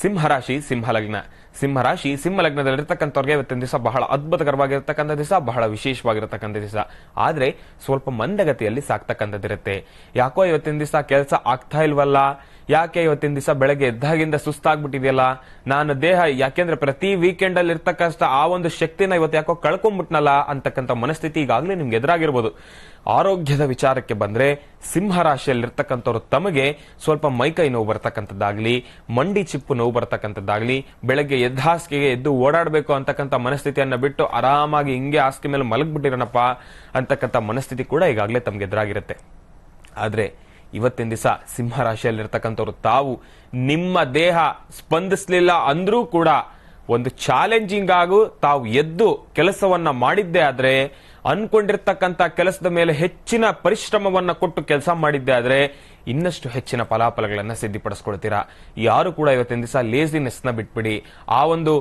ಸಿಂಹರಾಶಿ, ಸಿಂಹಲಗ್ನ. ಸಿಂಹರಾಶಿ, ಸಿಂಹಲಗ್ನದಲ್ಲಿರ್ತಕ್ಕಂಥವ್ರಿಗೆ ಇವತ್ತಿನ ದಿವಸ ಬಹಳ ಅದ್ಭುತಕರವಾಗಿರ್ತಕ್ಕಂಥ ದಿವಸ, ಬಹಳ ವಿಶೇಷವಾಗಿರ್ತಕ್ಕಂಥ ದಿವಸ. ಆದ್ರೆ ಸ್ವಲ್ಪ ಮಂದಗತಿಯಲ್ಲಿ ಸಾಕ್ತಕ್ಕಂಥದ್ದಿರುತ್ತೆ. ಯಾಕೋ ಇವತ್ತಿನ ದಿವಸ ಕೆಲಸ ಆಗ್ತಾ ಇಲ್ವಲ್ಲ, ಯಾಕೆ ಇವತ್ತಿನ ದಿವಸ ಬೆಳಗ್ಗೆ ಎದ್ದಾಗಿಂದ ಸುಸ್ತಾಗ್ಬಿಟ್ಟಿದೆಯಲ್ಲ, ನಾನು ದೇಹ ಯಾಕೆಂದ್ರೆ ಪ್ರತಿ ವೀಕೆಂಡ್ ಅಲ್ಲಿ ಇರ್ತಕ್ಕಂಥ ಆ ಒಂದು ಶಕ್ತಿನ ಇವತ್ತು ಯಾಕೋ ಕಳ್ಕೊಂಡ್ಬಿಟ್ನಲ್ಲ ಅಂತಕ್ಕಂಥ ಮನಸ್ಥಿತಿ ಈಗಾಗಲೇ ನಿಮ್ಗೆ ಎದುರಾಗಿರ್ಬೋದು. ಆರೋಗ್ಯದ ವಿಚಾರಕ್ಕೆ ಬಂದ್ರೆ ಸಿಂಹರಾಶಿಯಲ್ಲಿರ್ತಕ್ಕಂಥವ್ರು ತಮಗೆ ಸ್ವಲ್ಪ ಮೈಕೈ ನೋವು ಬರ್ತಕ್ಕಂಥದ್ದಾಗ್ಲಿ, ಮಂಡಿ ಚಿಪ್ಪು ನೋವು ಬರ್ತಕ್ಕಂಥದ್ದಾಗ್ಲಿ, ಬೆಳಗ್ಗೆ ಎದ್ದ ಹಾಸಿಗೆಗೆ ಎದ್ದು ಓಡಾಡಬೇಕು ಅಂತಕ್ಕಂಥ ಮನಸ್ಥಿತಿಯನ್ನ ಬಿಟ್ಟು ಆರಾಮಾಗಿ ಹಿಂಗೆ ಹಾಸಿಗೆ ಮೇಲೆ ಮಲಗ್ಬಿಟ್ಟಿರೋಣಪ್ಪ ಅಂತಕ್ಕಂಥ ಮನಸ್ಥಿತಿ ಕೂಡ ಈಗಾಗಲೇ ತಮ್ಗೆ ಎದುರಾಗಿರುತ್ತೆ. ಆದ್ರೆ ಇವತ್ತಿನ ದಿವಸ ಸಿಂಹರಾಶಿಯಲ್ಲಿರ್ತಕ್ಕಂಥವ್ರು ತಾವು ನಿಮ್ಮ ದೇಹ ಸ್ಪಂದಿಸಲಿಲ್ಲ ಅಂದ್ರೂ ಕೂಡ ಒಂದು ಚಾಲೆಂಜಿಂಗ್ ಆಗು ತಾವು ಎದ್ದು ಕೆಲಸವನ್ನ ಮಾಡಿದ್ದೇ ಆದ್ರೆ, ಅನ್ಕೊಂಡಿರ್ತಕ್ಕಂಥ ಕೆಲಸದ ಮೇಲೆ ಹೆಚ್ಚಿನ ಪರಿಶ್ರಮವನ್ನ ಕೊಟ್ಟು ಕೆಲಸ ಮಾಡಿದ್ದೆ ಆದ್ರೆ ಇನ್ನಷ್ಟು ಹೆಚ್ಚಿನ ಫಲಾಫಲಗಳನ್ನ ಸಿದ್ಧಿಪಡಿಸ್ಕೊಳ್ತೀರಾ. ಯಾರು ಕೂಡ ಇವತ್ತಿನ ದಿವಸ ಲೇಸಿನೆಸ್ ನ ಬಿಟ್ಬಿಡಿ. ಆ ಒಂದು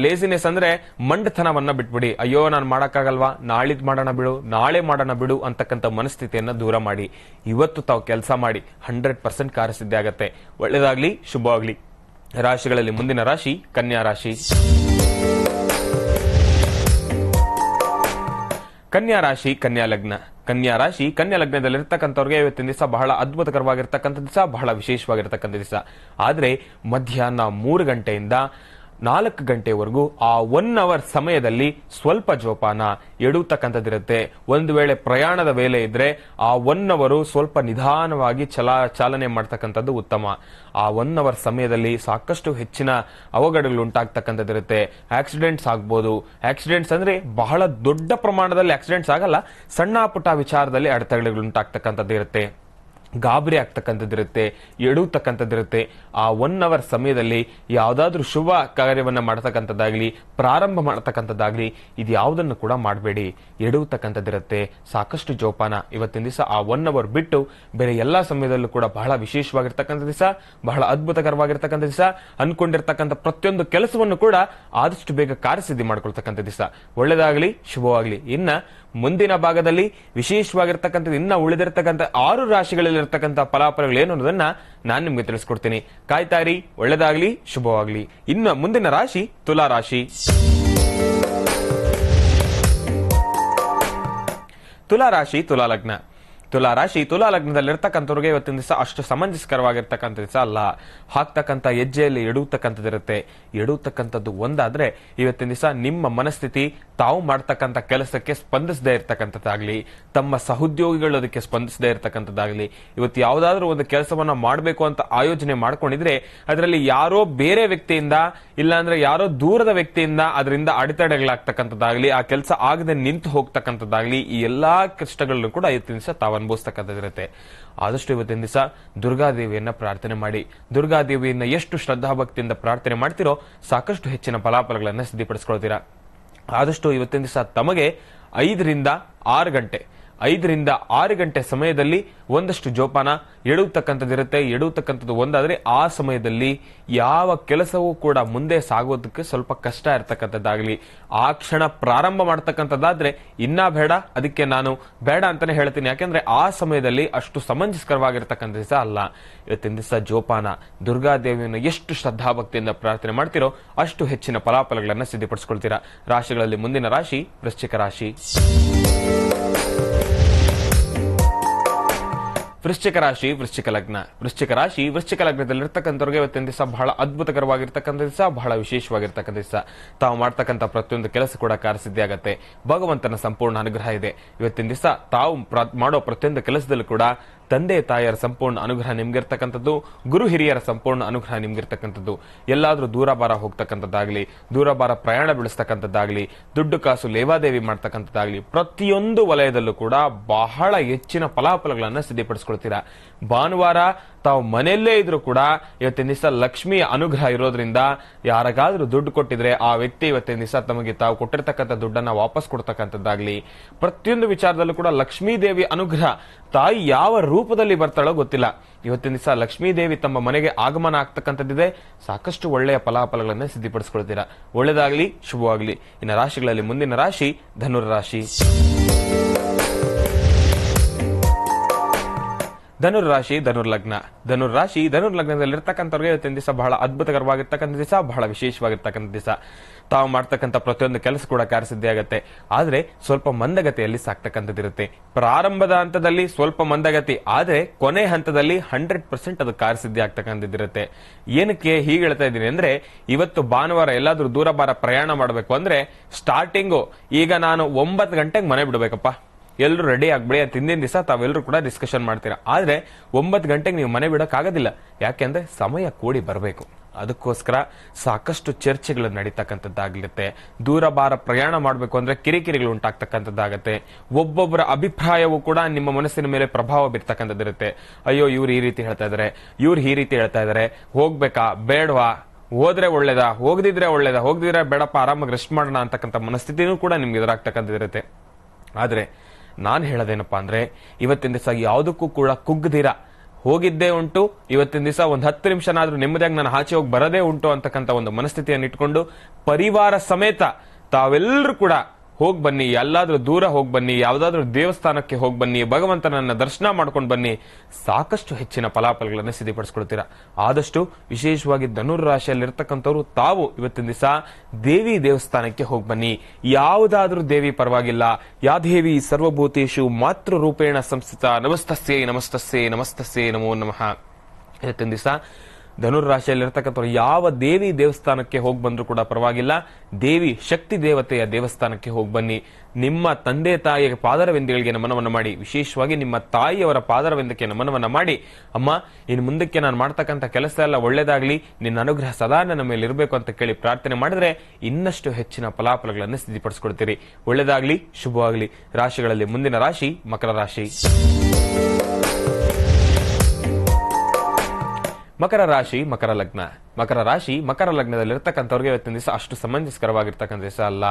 ಲೇಸಿನೆಸ್ ಅಂದ್ರೆ ಮಂಡತನವನ್ನ ಬಿಟ್ಬಿಡಿ. ಅಯ್ಯೋ ನಾನು ಮಾಡಕ್ಕಾಗಲ್ವಾ, ನಾಳಿದ್ ಮಾಡೋಣ ಬಿಡು, ನಾಳೆ ಮಾಡೋಣ ಬಿಡು ಅಂತಕ್ಕಂಥ ಮನಸ್ಥಿತಿಯನ್ನ ದೂರ ಮಾಡಿ ಇವತ್ತು ತಾವು ಕೆಲಸ ಮಾಡಿ 100% ಕಾರ್ಯಸಿದ್ಧಿ ಆಗತ್ತೆ. ಒಳ್ಳೆಯದಾಗ್ಲಿ, ಶುಭವಾಗ್ಲಿ. ರಾಶಿಗಳಲ್ಲಿ ಮುಂದಿನ ರಾಶಿ ಕನ್ಯಾ ರಾಶಿ. ಕನ್ಯಾ ರಾಶಿ, ಕನ್ಯಾ ಲಗ್ನ. ಕನ್ಯಾ ರಾಶಿ, ಕನ್ಯಾ ಲಗ್ನದಲ್ಲಿರ್ತಕ್ಕಂಥವ್ರಿಗೆ ಇವತ್ತಿನ ದಿವಸ ಬಹಳ ಅದ್ಭುತಕರವಾಗಿರ್ತಕ್ಕಂಥ ದಿವಸ, ಬಹಳ ವಿಶೇಷವಾಗಿರ್ತಕ್ಕಂಥ ದಿವಸ. ಆದ್ರೆ ಮಧ್ಯಾಹ್ನ 3 ಗಂಟೆಯಿಂದ 4 ಗಂಟೆವರೆಗೂ ಆ 1 ಅವರ್ ಸಮಯದಲ್ಲಿ ಸ್ವಲ್ಪ ಜೋಪಾನ ಎಡುತ್ತಕ್ಕಂಥದ್ದಿರುತ್ತೆ. ಒಂದು ವೇಳೆ ಪ್ರಯಾಣದ ವೇಳೆ ಇದ್ರೆ ಆ 1 ಅವರು ಸ್ವಲ್ಪ ನಿಧಾನವಾಗಿ ಚಾಲನೆ ಮಾಡ್ತಕ್ಕಂಥದ್ದು ಉತ್ತಮ. ಆ 1 ಅವರ್ ಸಮಯದಲ್ಲಿ ಸಾಕಷ್ಟು ಹೆಚ್ಚಿನ ಅವಘಡಗಳು ಉಂಟಾಗ್ತಕ್ಕಂಥದ್ದಿರುತ್ತೆ. ಆಕ್ಸಿಡೆಂಟ್ಸ್ ಆಗ್ಬೋದು. ಆಕ್ಸಿಡೆಂಟ್ಸ್ ಅಂದ್ರೆ ಬಹಳ ದೊಡ್ಡ ಪ್ರಮಾಣದಲ್ಲಿ ಆಕ್ಸಿಡೆಂಟ್ಸ್ ಆಗಲ್ಲ, ಸಣ್ಣ ಪುಟ್ಟ ವಿಚಾರದಲ್ಲಿ ಅಡೆತಡೆಗಳು ಉಂಟಾಗ್ತಕ್ಕಂಥದ್ದು ಇರುತ್ತೆ. ಗಾಬರಿ ಆಗ್ತಕ್ಕಂಥದ್ದಿರುತ್ತೆ, ಎಡುತ್ತಕ್ಕಂಥದ್ದಿರುತ್ತೆ. ಆ 1 ಅವರ್ ಸಮಯದಲ್ಲಿ ಯಾವ್ದಾದ್ರೂ ಶುಭ ಕಾರ್ಯವನ್ನ ಮಾಡತಕ್ಕಂಥದ್ದಾಗ್ಲಿ, ಪ್ರಾರಂಭ ಮಾಡತಕ್ಕಂಥದ್ದಾಗ್ಲಿ, ಇದು ಯಾವುದನ್ನು ಕೂಡ ಮಾಡಬೇಡಿ. ಎಡುತ್ತಕ್ಕಂಥದ್ದಿರುತ್ತೆ. ಸಾಕಷ್ಟು ಜೋಪಾನ. ಇವತ್ತಿನ ದಿವಸ ಆ 1 ಅವರ್ ಬಿಟ್ಟು ಬೇರೆ ಎಲ್ಲಾ ಸಮಯದಲ್ಲೂ ಕೂಡ ಬಹಳ ವಿಶೇಷವಾಗಿರ್ತಕ್ಕಂಥ ದಿವಸ, ಬಹಳ ಅದ್ಭುತಕರವಾಗಿರ್ತಕ್ಕಂಥ ದಿವಸ. ಅನ್ಕೊಂಡಿರ್ತಕ್ಕಂಥ ಪ್ರತಿಯೊಂದು ಕೆಲಸವನ್ನು ಕೂಡ ಆದಷ್ಟು ಬೇಗ ಕಾರ್ಯಸಿದ್ಧಿ ಮಾಡ್ಕೊಳ್ತಕ್ಕಂಥ ದಿವಸ. ಒಳ್ಳೆದಾಗ್ಲಿ, ಶುಭವಾಗ್ಲಿ. ಇನ್ನ ಮುಂದಿನ ಭಾಗದಲ್ಲಿ ವಿಶೇಷವಾಗಿರ್ತಕ್ಕಂಥದ್ದು ಇನ್ನ ಉಳಿದಿರ್ತಕ್ಕಂಥ 6 ರಾಶಿಗಳಲ್ಲಿರ್ತಕ್ಕಂಥ ಫಲಾಫಲಗಳು ಏನು ಅನ್ನೋದನ್ನ ನಾನು ನಿಮ್ಗೆ ತಿಳಿಸ್ಕೊಡ್ತೀನಿ. ಕಾಯ್ತಾ ಇರಿ. ಒಳ್ಳೆದಾಗ್ಲಿ, ಶುಭವಾಗ್ಲಿ. ಇನ್ನು ಮುಂದಿನ ರಾಶಿ ತುಲಾ ರಾಶಿ. ತುಲಾ ರಾಶಿ, ತುಲಾ ಲಗ್ನ. ತುಲಾ ರಾಶಿ, ತುಲಾ ಲಗ್ನದಲ್ಲಿರ್ತಕ್ಕಂಥವ್ರಿಗೆ ಇವತ್ತಿನ ದಿವಸ ಅಷ್ಟು ಸಮಂಜಸಕರವಾಗಿರ್ತಕ್ಕಂಥ ದಿವಸ ಅಲ್ಲ. ಹಾಕ್ತಕ್ಕಂಥ ಹೆಜ್ಜೆಯಲ್ಲಿ ಎಡುತ್ತಕ್ಕಂಥದ್ದಿರುತ್ತೆ. ಎಡುತ್ತಕ್ಕಂಥದ್ದು ಒಂದಾದ್ರೆ ಇವತ್ತಿನ ದಿವಸ ನಿಮ್ಮ ಮನಸ್ಥಿತಿ ತಾವು ಮಾಡ್ತಕ್ಕಂಥ ಕೆಲಸಕ್ಕೆ ಸ್ಪಂದಿಸದೇ ಇರ್ತಕ್ಕಂಥದ್ದಾಗ್ಲಿ, ತಮ್ಮ ಸಹೋದ್ಯೋಗಿಗಳು ಅದಕ್ಕೆ ಸ್ಪಂದಿಸದೇ ಇರ್ತಕ್ಕಂಥದ್ದಾಗ್ಲಿ, ಇವತ್ತು ಯಾವ್ದಾದ್ರು ಒಂದು ಕೆಲಸವನ್ನ ಮಾಡಬೇಕು ಅಂತ ಆಯೋಜನೆ ಮಾಡ್ಕೊಂಡಿದ್ರೆ ಅದರಲ್ಲಿ ಯಾರೋ ಬೇರೆ ವ್ಯಕ್ತಿಯಿಂದ, ಇಲ್ಲಾಂದ್ರೆ ಯಾರೋ ದೂರದ ವ್ಯಕ್ತಿಯಿಂದ ಅದರಿಂದ ಅಡೆತಡೆಗಳಾಗ್ತಕ್ಕಂಥದ್ದಾಗ್ಲಿ, ಆ ಕೆಲಸ ಆಗದೆ ನಿಂತು ಹೋಗ್ತಕ್ಕಂಥದ್ದಾಗ್ಲಿ, ಈ ಎಲ್ಲಾ ಕಷ್ಟಗಳನ್ನು ಕೂಡ ಇವತ್ತಿನ ದಿವಸ ತಾವು ಅನುಭವಿಸ್ತಕ್ಕಂಥದ್ದಿರುತ್ತೆ. ಆದಷ್ಟು ಇವತ್ತಿನ ದಿವಸ ದುರ್ಗಾದೇವಿಯನ್ನ ಪ್ರಾರ್ಥನೆ ಮಾಡಿ. ದುರ್ಗಾದೇವಿಯನ್ನ ಎಷ್ಟು ಶ್ರದ್ಧಾಭಕ್ತಿಯಿಂದ ಪ್ರಾರ್ಥನೆ ಮಾಡ್ತಿರೋ ಸಾಕಷ್ಟು ಹೆಚ್ಚಿನ ಫಲಾಫಲಗಳನ್ನ ಸಿದ್ಧಿಪಡಿಸ್ಕೊಳ್ತೀರಾ. ಆದಷ್ಟು ಇವತ್ತಿನ ದಿವಸ ತಮಗೆ 5 ರಿಂದ 6 ಗಂಟೆ ಸಮಯದಲ್ಲಿ ಒಂದಷ್ಟು ಜೋಪಾನ ಎಡುತ್ತಕ್ಕಂಥದ್ದಿರುತ್ತೆ. ಎಡುತ್ತಕ್ಕಂಥದ್ದು ಒಂದಾದ್ರೆ ಆ ಸಮಯದಲ್ಲಿ ಯಾವ ಕೆಲಸವೂ ಕೂಡ ಮುಂದೆ ಸಾಗೋದಕ್ಕೆ ಸ್ವಲ್ಪ ಕಷ್ಟ ಇರ್ತಕ್ಕಂಥದ್ದಾಗ್ಲಿ, ಆ ಕ್ಷಣ ಪ್ರಾರಂಭ ಮಾಡ್ತಕ್ಕಂಥದ್ದಾದ್ರೆ ಇನ್ನ ಬೇಡ, ಅದಕ್ಕೆ ನಾನು ಬೇಡ ಅಂತಾನೆ ಹೇಳ್ತೀನಿ. ಯಾಕೆಂದ್ರೆ ಆ ಸಮಯದಲ್ಲಿ ಅಷ್ಟು ಸಮಂಜಸಕರವಾಗಿರ್ತಕ್ಕಂಥ ದಿವಸ ಅಲ್ಲ. ಇವತ್ತಿನ ದಿವಸ ಜೋಪಾನ. ದುರ್ಗಾದೇವಿಯನ್ನು ಎಷ್ಟು ಶ್ರದ್ಧಾಭಕ್ತಿಯಿಂದ ಪ್ರಾರ್ಥನೆ ಮಾಡ್ತಿರೋ ಅಷ್ಟು ಹೆಚ್ಚಿನ ಫಲಾಫಲಗಳನ್ನ ಸಿದ್ಧಪಡಿಸ್ಕೊಳ್ತೀರಾ. ರಾಶಿಗಳಲ್ಲಿ ಮುಂದಿನ ರಾಶಿ ವೃಶ್ಚಿಕ ರಾಶಿ. ವೃಶ್ಚಿಕ ರಾಶಿ ವೃಶ್ಚಿಕ ಲಗ್ನ. ವೃಶ್ಚಿಕ ರಾಶಿ ವೃಶ್ಚಿಕ ಲಗ್ನದಲ್ಲಿರ್ತಕ್ಕಂಥವ್ರಿಗೆ ಇವತ್ತಿನ ದಿವಸ ಬಹಳ ಅದ್ಭುತಕರವಾಗಿರ್ತಕ್ಕಂಥ ದಿವಸ, ಬಹಳ ವಿಶೇಷವಾಗಿರ್ತಕ್ಕಂಥ ದಿವಸ. ತಾವು ಮಾಡ್ತಕ್ಕಂಥ ಪ್ರತಿಯೊಂದು ಕೆಲಸ ಕೂಡ ಕಾರ್ಯಸಿದ್ಧಿ ಆಗತ್ತೆ. ಭಗವಂತನ ಸಂಪೂರ್ಣ ಅನುಗ್ರಹ ಇದೆ. ಇವತ್ತಿನ ದಿವಸ ತಾವು ಮಾಡೋ ಪ್ರತಿಯೊಂದು ಕೆಲಸದಲ್ಲೂ ಕೂಡ ತಂದೆ ತಾಯಿಯರ ಸಂಪೂರ್ಣ ಅನುಗ್ರಹ ನಿಮ್ಗಿರ್ತಕ್ಕಂಥದ್ದು, ಗುರು ಹಿರಿಯರ ಸಂಪೂರ್ಣ ಅನುಗ್ರಹ ನಿಮ್ಗಿರ್ತಕ್ಕಂಥದ್ದು. ಎಲ್ಲಾದ್ರೂ ದೂರ ಬಾರ ಹೋಗ್ತಕ್ಕಂಥದ್ದಾಗ್ಲಿ, ದೂರ ಬಾರ ಪ್ರಯಾಣ ಬೆಳೆಸ್ತಕ್ಕಂಥದ್ದಾಗ್ಲಿ, ದುಡ್ಡು ಕಾಸು ಲೇವಾದೇವಿ ಮಾಡ್ತಕ್ಕಂಥದ್ದಾಗ್ಲಿ, ಪ್ರತಿಯೊಂದು ವಲಯದಲ್ಲೂ ಕೂಡ ಬಹಳ ಹೆಚ್ಚಿನ ಫಲಾಫಲಗಳನ್ನ ಸಿದ್ಧಪಡಿಸ್ಕೊಳ್ತೀರಾ. ಭಾನುವಾರ ತಾವು ಮನೆಯಲ್ಲೇ ಇದ್ರೂ ಕೂಡ ಇವತ್ತಿನ ದಿವಸ ಲಕ್ಷ್ಮಿಯ ಅನುಗ್ರಹ ಇರೋದ್ರಿಂದ ಯಾರಿಗಾದ್ರೂ ದುಡ್ಡು ಕೊಟ್ಟಿದ್ರೆ ಆ ವ್ಯಕ್ತಿ ಇವತ್ತಿನ ದಿವಸ ತಮಗೆ ತಾವು ಕೊಟ್ಟಿರ್ತಕ್ಕಂಥ ದುಡ್ಡನ್ನ ವಾಪಸ್ ಕೊಡ್ತಕ್ಕಂಥದ್ದಾಗ್ಲಿ, ಪ್ರತಿಯೊಂದು ವಿಚಾರದಲ್ಲೂ ಕೂಡ ಲಕ್ಷ್ಮೀ ದೇವಿ ಅನುಗ್ರಹ. ತಾಯಿ ಯಾವ ರೂಪದಲ್ಲಿ ಬರ್ತಾಳೋ ಗೊತ್ತಿಲ್ಲ, ಇವತ್ತಿನ ದಿವಸ ಲಕ್ಷ್ಮೀ ದೇವಿ ತಮ್ಮ ಮನೆಗೆ ಆಗಮನ ಆಗ್ತಕ್ಕಂಥದ್ದಿದೆ. ಸಾಕಷ್ಟು ಒಳ್ಳೆಯ ಫಲಾಫಲಗಳನ್ನ ಸಿದ್ಧಪಡಿಸ್ಕೊಳ್ತೀರಾ. ಒಳ್ಳೆದಾಗ್ಲಿ, ಶುಭವಾಗ್ಲಿ. ಇನ್ನು ರಾಶಿಗಳಲ್ಲಿ ಮುಂದಿನ ರಾಶಿ ಧನುರ್ರಾಶಿ. ಧನುರ್ರಾಶಿ ಧನುರ್ಲಗ್ನ. ಧನುರ್ರಾಶಿ ಧನುರ್ಲಗ್ನದಲ್ಲಿರ್ತಕ್ಕಂಥವ್ರಿಗೆ ಇವತ್ತಿನ ದಿವಸ ಬಹಳ ಅದ್ಭುತಕರವಾಗಿರ್ತಕ್ಕಂಥ ದಿವಸ, ಬಹಳ ವಿಶೇಷವಾಗಿರ್ತಕ್ಕಂಥ ದಿವಸ. ತಾವು ಮಾಡ್ತಕ್ಕಂಥ ಪ್ರತಿಯೊಂದು ಕೆಲಸ ಕೂಡ ಕಾರ್ಯಸಿದ್ಧಿ ಆಗತ್ತೆ. ಆದ್ರೆ ಸ್ವಲ್ಪ ಮಂದಗತಿಯಲ್ಲಿ ಸಾಕ್ತಕ್ಕಂಥದ್ದಿರುತ್ತೆ. ಪ್ರಾರಂಭದ ಹಂತದಲ್ಲಿ ಸ್ವಲ್ಪ ಮಂದಗತಿ, ಆದ್ರೆ ಕೊನೆ ಹಂತದಲ್ಲಿ 100% ಅದು ಕಾರ್ಯಸಿದ್ಧಿ ಆಗ್ತಕ್ಕಂಥದ್ದಿರುತ್ತೆ. ಏನಕ್ಕೆ ಹೀಗೆ ಹೇಳ್ತಾ ಇದ್ದೀನಿ ಅಂದ್ರೆ, ಇವತ್ತು ಭಾನುವಾರ ಎಲ್ಲಾದ್ರೂ ದೂರ ಬಾರ ಪ್ರಯಾಣ ಮಾಡಬೇಕು ಅಂದ್ರೆ ಸ್ಟಾರ್ಟಿಂಗು ಈಗ ನಾನು 9 ಗಂಟೆಗೆ ಮನೆ ಬಿಡಬೇಕಪ್ಪ, ಎಲ್ಲರೂ ರೆಡಿ ಆಗ್ಬಿಡಿ ಅಂತ ಹಿಂದಿನ ದಿವಸ ತಾವೆಲ್ಲರೂ ಕೂಡ ಡಿಸ್ಕಷನ್ ಮಾಡ್ತೀರಾ. ಆದ್ರೆ 9 ಗಂಟೆಗೆ ನೀವು ಮನೆ ಬಿಡಕ್ ಆಗೋದಿಲ್ಲ. ಯಾಕೆಂದ್ರೆ ಸಮಯ ಕೂಡಿ ಬರಬೇಕು. ಅದಕ್ಕೋಸ್ಕರ ಸಾಕಷ್ಟು ಚರ್ಚೆಗಳು ನಡೀತಕ್ಕಂಥದ್ದಾಗಿರುತ್ತೆ. ದೂರ ಬಾರ ಪ್ರಯಾಣ ಮಾಡಬೇಕು ಅಂದ್ರೆ ಕಿರಿಕಿರಿಗಳು ಉಂಟಾಗ್ತಕ್ಕಂಥದ್ದಾಗತ್ತೆ. ಒಬ್ಬೊಬ್ಬರ ಅಭಿಪ್ರಾಯವೂ ಕೂಡ ನಿಮ್ಮ ಮನಸ್ಸಿನ ಮೇಲೆ ಪ್ರಭಾವ ಬೀರ್ತಕ್ಕಂಥದ್ದಿರುತ್ತೆ. ಅಯ್ಯೋ ಇವ್ರು ಈ ರೀತಿ ಹೇಳ್ತಾ ಇದಾರೆ, ಇವ್ರು ಈ ರೀತಿ ಹೇಳ್ತಾ ಇದಾರೆ, ಹೋಗ್ಬೇಕಾ ಬೇಡವಾ, ಹೋದ್ರೆ ಒಳ್ಳೇದಾ, ಹೋಗದಿದ್ರೆ ಒಳ್ಳೇದಾ, ಹೋಗದಿದ್ರೆ ಬೇಡಪ್ಪ ಆರಾಮಾಗಿ ರೆಸ್ಟ್ ಮಾಡೋಣ ಅಂತಕ್ಕಂಥ ಮನಸ್ಥಿತಿನೂ ಕೂಡ ನಿಮ್ಗೆ ಎದುರಾಗ್ತಕ್ಕಂಥದ್ದಿರುತ್ತೆ. ಆದ್ರೆ ನಾನು ಹೇಳೋದೇನಪ್ಪಾ ಅಂದ್ರೆ, ಇವತ್ತಿನ ದಿವಸ ಯಾವುದಕ್ಕೂ ಕೂಡ ಕುಗ್ಗದಿರ ಹೋಗಿದ್ದೇ ಉಂಟು, ಇವತ್ತಿನ ದಿವಸ ಒಂದು 10 ನಿಮಿಷನಾದ್ರೂ ನೆಮ್ಮದಿಯಾಗಿ ನಾನು ಆಚೆ ಹೋಗಿ ಬರದೇ ಉಂಟು ಅಂತಕ್ಕಂಥ ಒಂದು ಮನಸ್ಥಿತಿಯನ್ನು ಇಟ್ಕೊಂಡು ಪರಿವಾರ ಸಮೇತ ತಾವೆಲ್ಲರೂ ಕೂಡ ಹೋಗಿ ಬನ್ನಿ. ಎಲ್ಲಾದ್ರೂ ದೂರ ಹೋಗಿ ಬನ್ನಿ, ಯಾವ್ದಾದ್ರೂ ದೇವಸ್ಥಾನಕ್ಕೆ ಹೋಗಿ ಬನ್ನಿ, ಭಗವಂತನನ್ನ ದರ್ಶನ ಮಾಡ್ಕೊಂಡು ಬನ್ನಿ. ಸಾಕಷ್ಟು ಹೆಚ್ಚಿನ ಫಲಾಫಲಗಳನ್ನು ಸಿದ್ಧಪಡಿಸ್ಕೊಳ್ತೀರಾ. ಆದಷ್ಟು ವಿಶೇಷವಾಗಿ ಧನುರ್ ರಾಶಿಯಲ್ಲಿರ್ತಕ್ಕಂಥವ್ರು ತಾವು ಇವತ್ತಿನ ದಿವಸ ದೇವಿ ದೇವಸ್ಥಾನಕ್ಕೆ ಹೋಗಿ ಬನ್ನಿ. ಯಾವುದಾದ್ರೂ ದೇವಿ ಪರವಾಗಿಲ್ಲ. ಯಾ ದೇವಿ ಸರ್ವಭೂತೇಶು ಮಾತೃ ರೂಪೇಣ ಸಂಸ್ಥಿತ ನಮಸ್ತಸ್ಯೈ ನಮಸ್ತಸ್ಯೈ ನಮಸ್ತಸ್ಯೈ ನಮೋ ನಮಃ. ಇವತ್ತಿನ ದಿವಸ ಧನುರ್ ರಾಶಿಯಲ್ಲಿರ್ತಕ್ಕಂಥವ್ರು ಯಾವ ದೇವಿ ದೇವಸ್ಥಾನಕ್ಕೆ ಹೋಗಿ ಬಂದ್ರು ಕೂಡ ಪರವಾಗಿಲ್ಲ, ದೇವಿ ಶಕ್ತಿ ದೇವತೆಯ ದೇವಸ್ಥಾನಕ್ಕೆ ಹೋಗಿ ಬನ್ನಿ. ನಿಮ್ಮ ತಂದೆ ತಾಯಿಯ ಪಾದರವಿಂದಗಳಿಗೆ ನಮನವನ್ನ ಮಾಡಿ, ವಿಶೇಷವಾಗಿ ನಿಮ್ಮ ತಾಯಿಯವರ ಪಾದರವಿಂದಕ್ಕೆ ನಮನವನ್ನ ಮಾಡಿ, ಅಮ್ಮ ಇನ್ನು ಮುಂದಕ್ಕೆ ನಾನು ಮಾಡ್ತಕ್ಕಂಥ ಕೆಲಸ ಎಲ್ಲ ಒಳ್ಳೇದಾಗ್ಲಿ, ನಿನ್ನ ಅನುಗ್ರಹ ಸದಾ ನನ್ನ ಮೇಲೆ ಇರಬೇಕು ಅಂತ ಕೇಳಿ ಪ್ರಾರ್ಥನೆ ಮಾಡಿದ್ರೆ ಇನ್ನಷ್ಟು ಹೆಚ್ಚಿನ ಫಲಾಫಲಗಳನ್ನು ಸಿದ್ಧಪಡಿಸ್ಕೊಳ್ತೀರಿ. ಒಳ್ಳೇದಾಗ್ಲಿ, ಶುಭವಾಗ್ಲಿ. ರಾಶಿಗಳಲ್ಲಿ ಮುಂದಿನ ರಾಶಿ ಮಕರ ರಾಶಿ. ಮಕರ ರಾಶಿ ಮಕರ ಲಗ್ನ. ಮಕರ ರಾಶಿ ಮಕರ ಲಗ್ನದಲ್ಲಿರ್ತಕ್ಕಂಥವ್ರಿಗೆ ಇವತ್ತಿನ ದಿವಸ ಅಷ್ಟು ಸಮಂಜಸಕರವಾಗಿರ್ತಕ್ಕಂಥ ದಿವಸ ಅಲ್ಲ.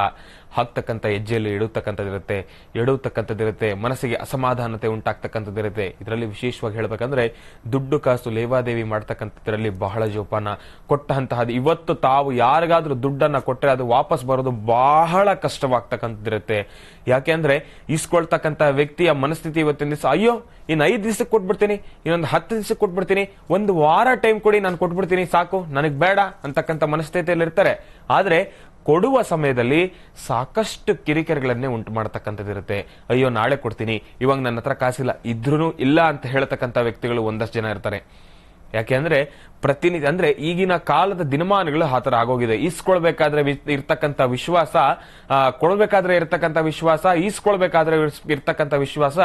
ಹಾಕ್ತಕ್ಕಂಥ ಹೆಜ್ಜೆಯಲ್ಲಿ ಎಡುತ್ತಕ್ಕಂಥದ್ದಿರುತ್ತೆ, ಮನಸ್ಸಿಗೆ ಅಸಮಾಧಾನತೆ ಉಂಟಾಗ್ತಕ್ಕಂಥದ್ದಿರುತ್ತೆ. ಇದರಲ್ಲಿ ವಿಶೇಷವಾಗಿ ಹೇಳ್ಬೇಕಂದ್ರೆ ದುಡ್ಡು ಕಾಸು ಲೇವಾದೇವಿ ಮಾಡ್ತಕ್ಕಂಥದ್ರಲ್ಲಿ ಬಹಳ ಜೋಪಾನ. ಕೊಟ್ಟಂತಹ ಇವತ್ತು ತಾವು ಯಾರಿಗಾದ್ರೂ ದುಡ್ಡನ್ನ ಕೊಟ್ಟರೆ ಅದು ವಾಪಸ್ ಬರೋದು ಬಹಳ ಕಷ್ಟವಾಗ್ತಕ್ಕಂಥದ್ದಿರುತ್ತೆ. ಯಾಕೆಂದ್ರೆ ಇಸ್ಕೊಳ್ತಕ್ಕಂಥ ವ್ಯಕ್ತಿಯ ಮನಸ್ಥಿತಿ ಇವತ್ತಿನ ದಿವಸ, ಅಯ್ಯೋ ಇನ್ನು 5 ದಿವಸಕ್ಕೆ ಕೊಟ್ಬಿಡ್ತೀನಿ, ಇನ್ನೊಂದು 10 ದಿವಸಕ್ಕೆ ಕೊಟ್ಬಿಡ್ತೀನಿ, 1 ವಾರ ಟೈಮ್ ಕೊಡಿ, ನಾನು ಕೊಟ್ಬಿಡ್ತೀನಿ, ಸಾಕು ನನಗ್ ಬೇಡ ಅಂತಕ್ಕಂಥ ಮನಸ್ಥಿತಿಯಲ್ಲಿ ಇರ್ತಾರೆ. ಆದ್ರೆ ಕೊಡುವ ಸಮಯದಲ್ಲಿ ಸಾಕಷ್ಟು ಕಿರಿಕಿರಿಗಳನ್ನೇ ಉಂಟು ಮಾಡತಕ್ಕಂಥದ್ದಿರುತ್ತೆ. ಅಯ್ಯೋ ನಾಳೆ ಕೊಡ್ತೀನಿ, ಇವಾಗ ನನ್ನ ಹತ್ರ ಕಾಸಿಲ್ಲ, ಇದ್ರೂ ಇಲ್ಲ ಅಂತ ಹೇಳ್ತಕ್ಕಂಥ ವ್ಯಕ್ತಿಗಳು ಒಂದಷ್ಟು ಜನ ಇರ್ತಾರೆ. ಯಾಕೆಂದ್ರೆ ಪ್ರತಿನಿಧಿ ಅಂದ್ರೆ ಈಗಿನ ಕಾಲದ ದಿನಮಾನಗಳು ಆ ತರ ಆಗೋಗಿದೆ. ಈಸ್ಕೊಳ್ಬೇಕಾದ್ರೆ ಇರ್ತಕ್ಕಂಥ ವಿಶ್ವಾಸ, ಕೊಡ್ಬೇಕಾದ್ರೆ ಇರ್ತಕ್ಕಂಥ ವಿಶ್ವಾಸ, ಈಸ್ಕೊಳ್ಬೇಕಾದ್ರೆ ಇರ್ತಕ್ಕಂಥ ವಿಶ್ವಾಸ,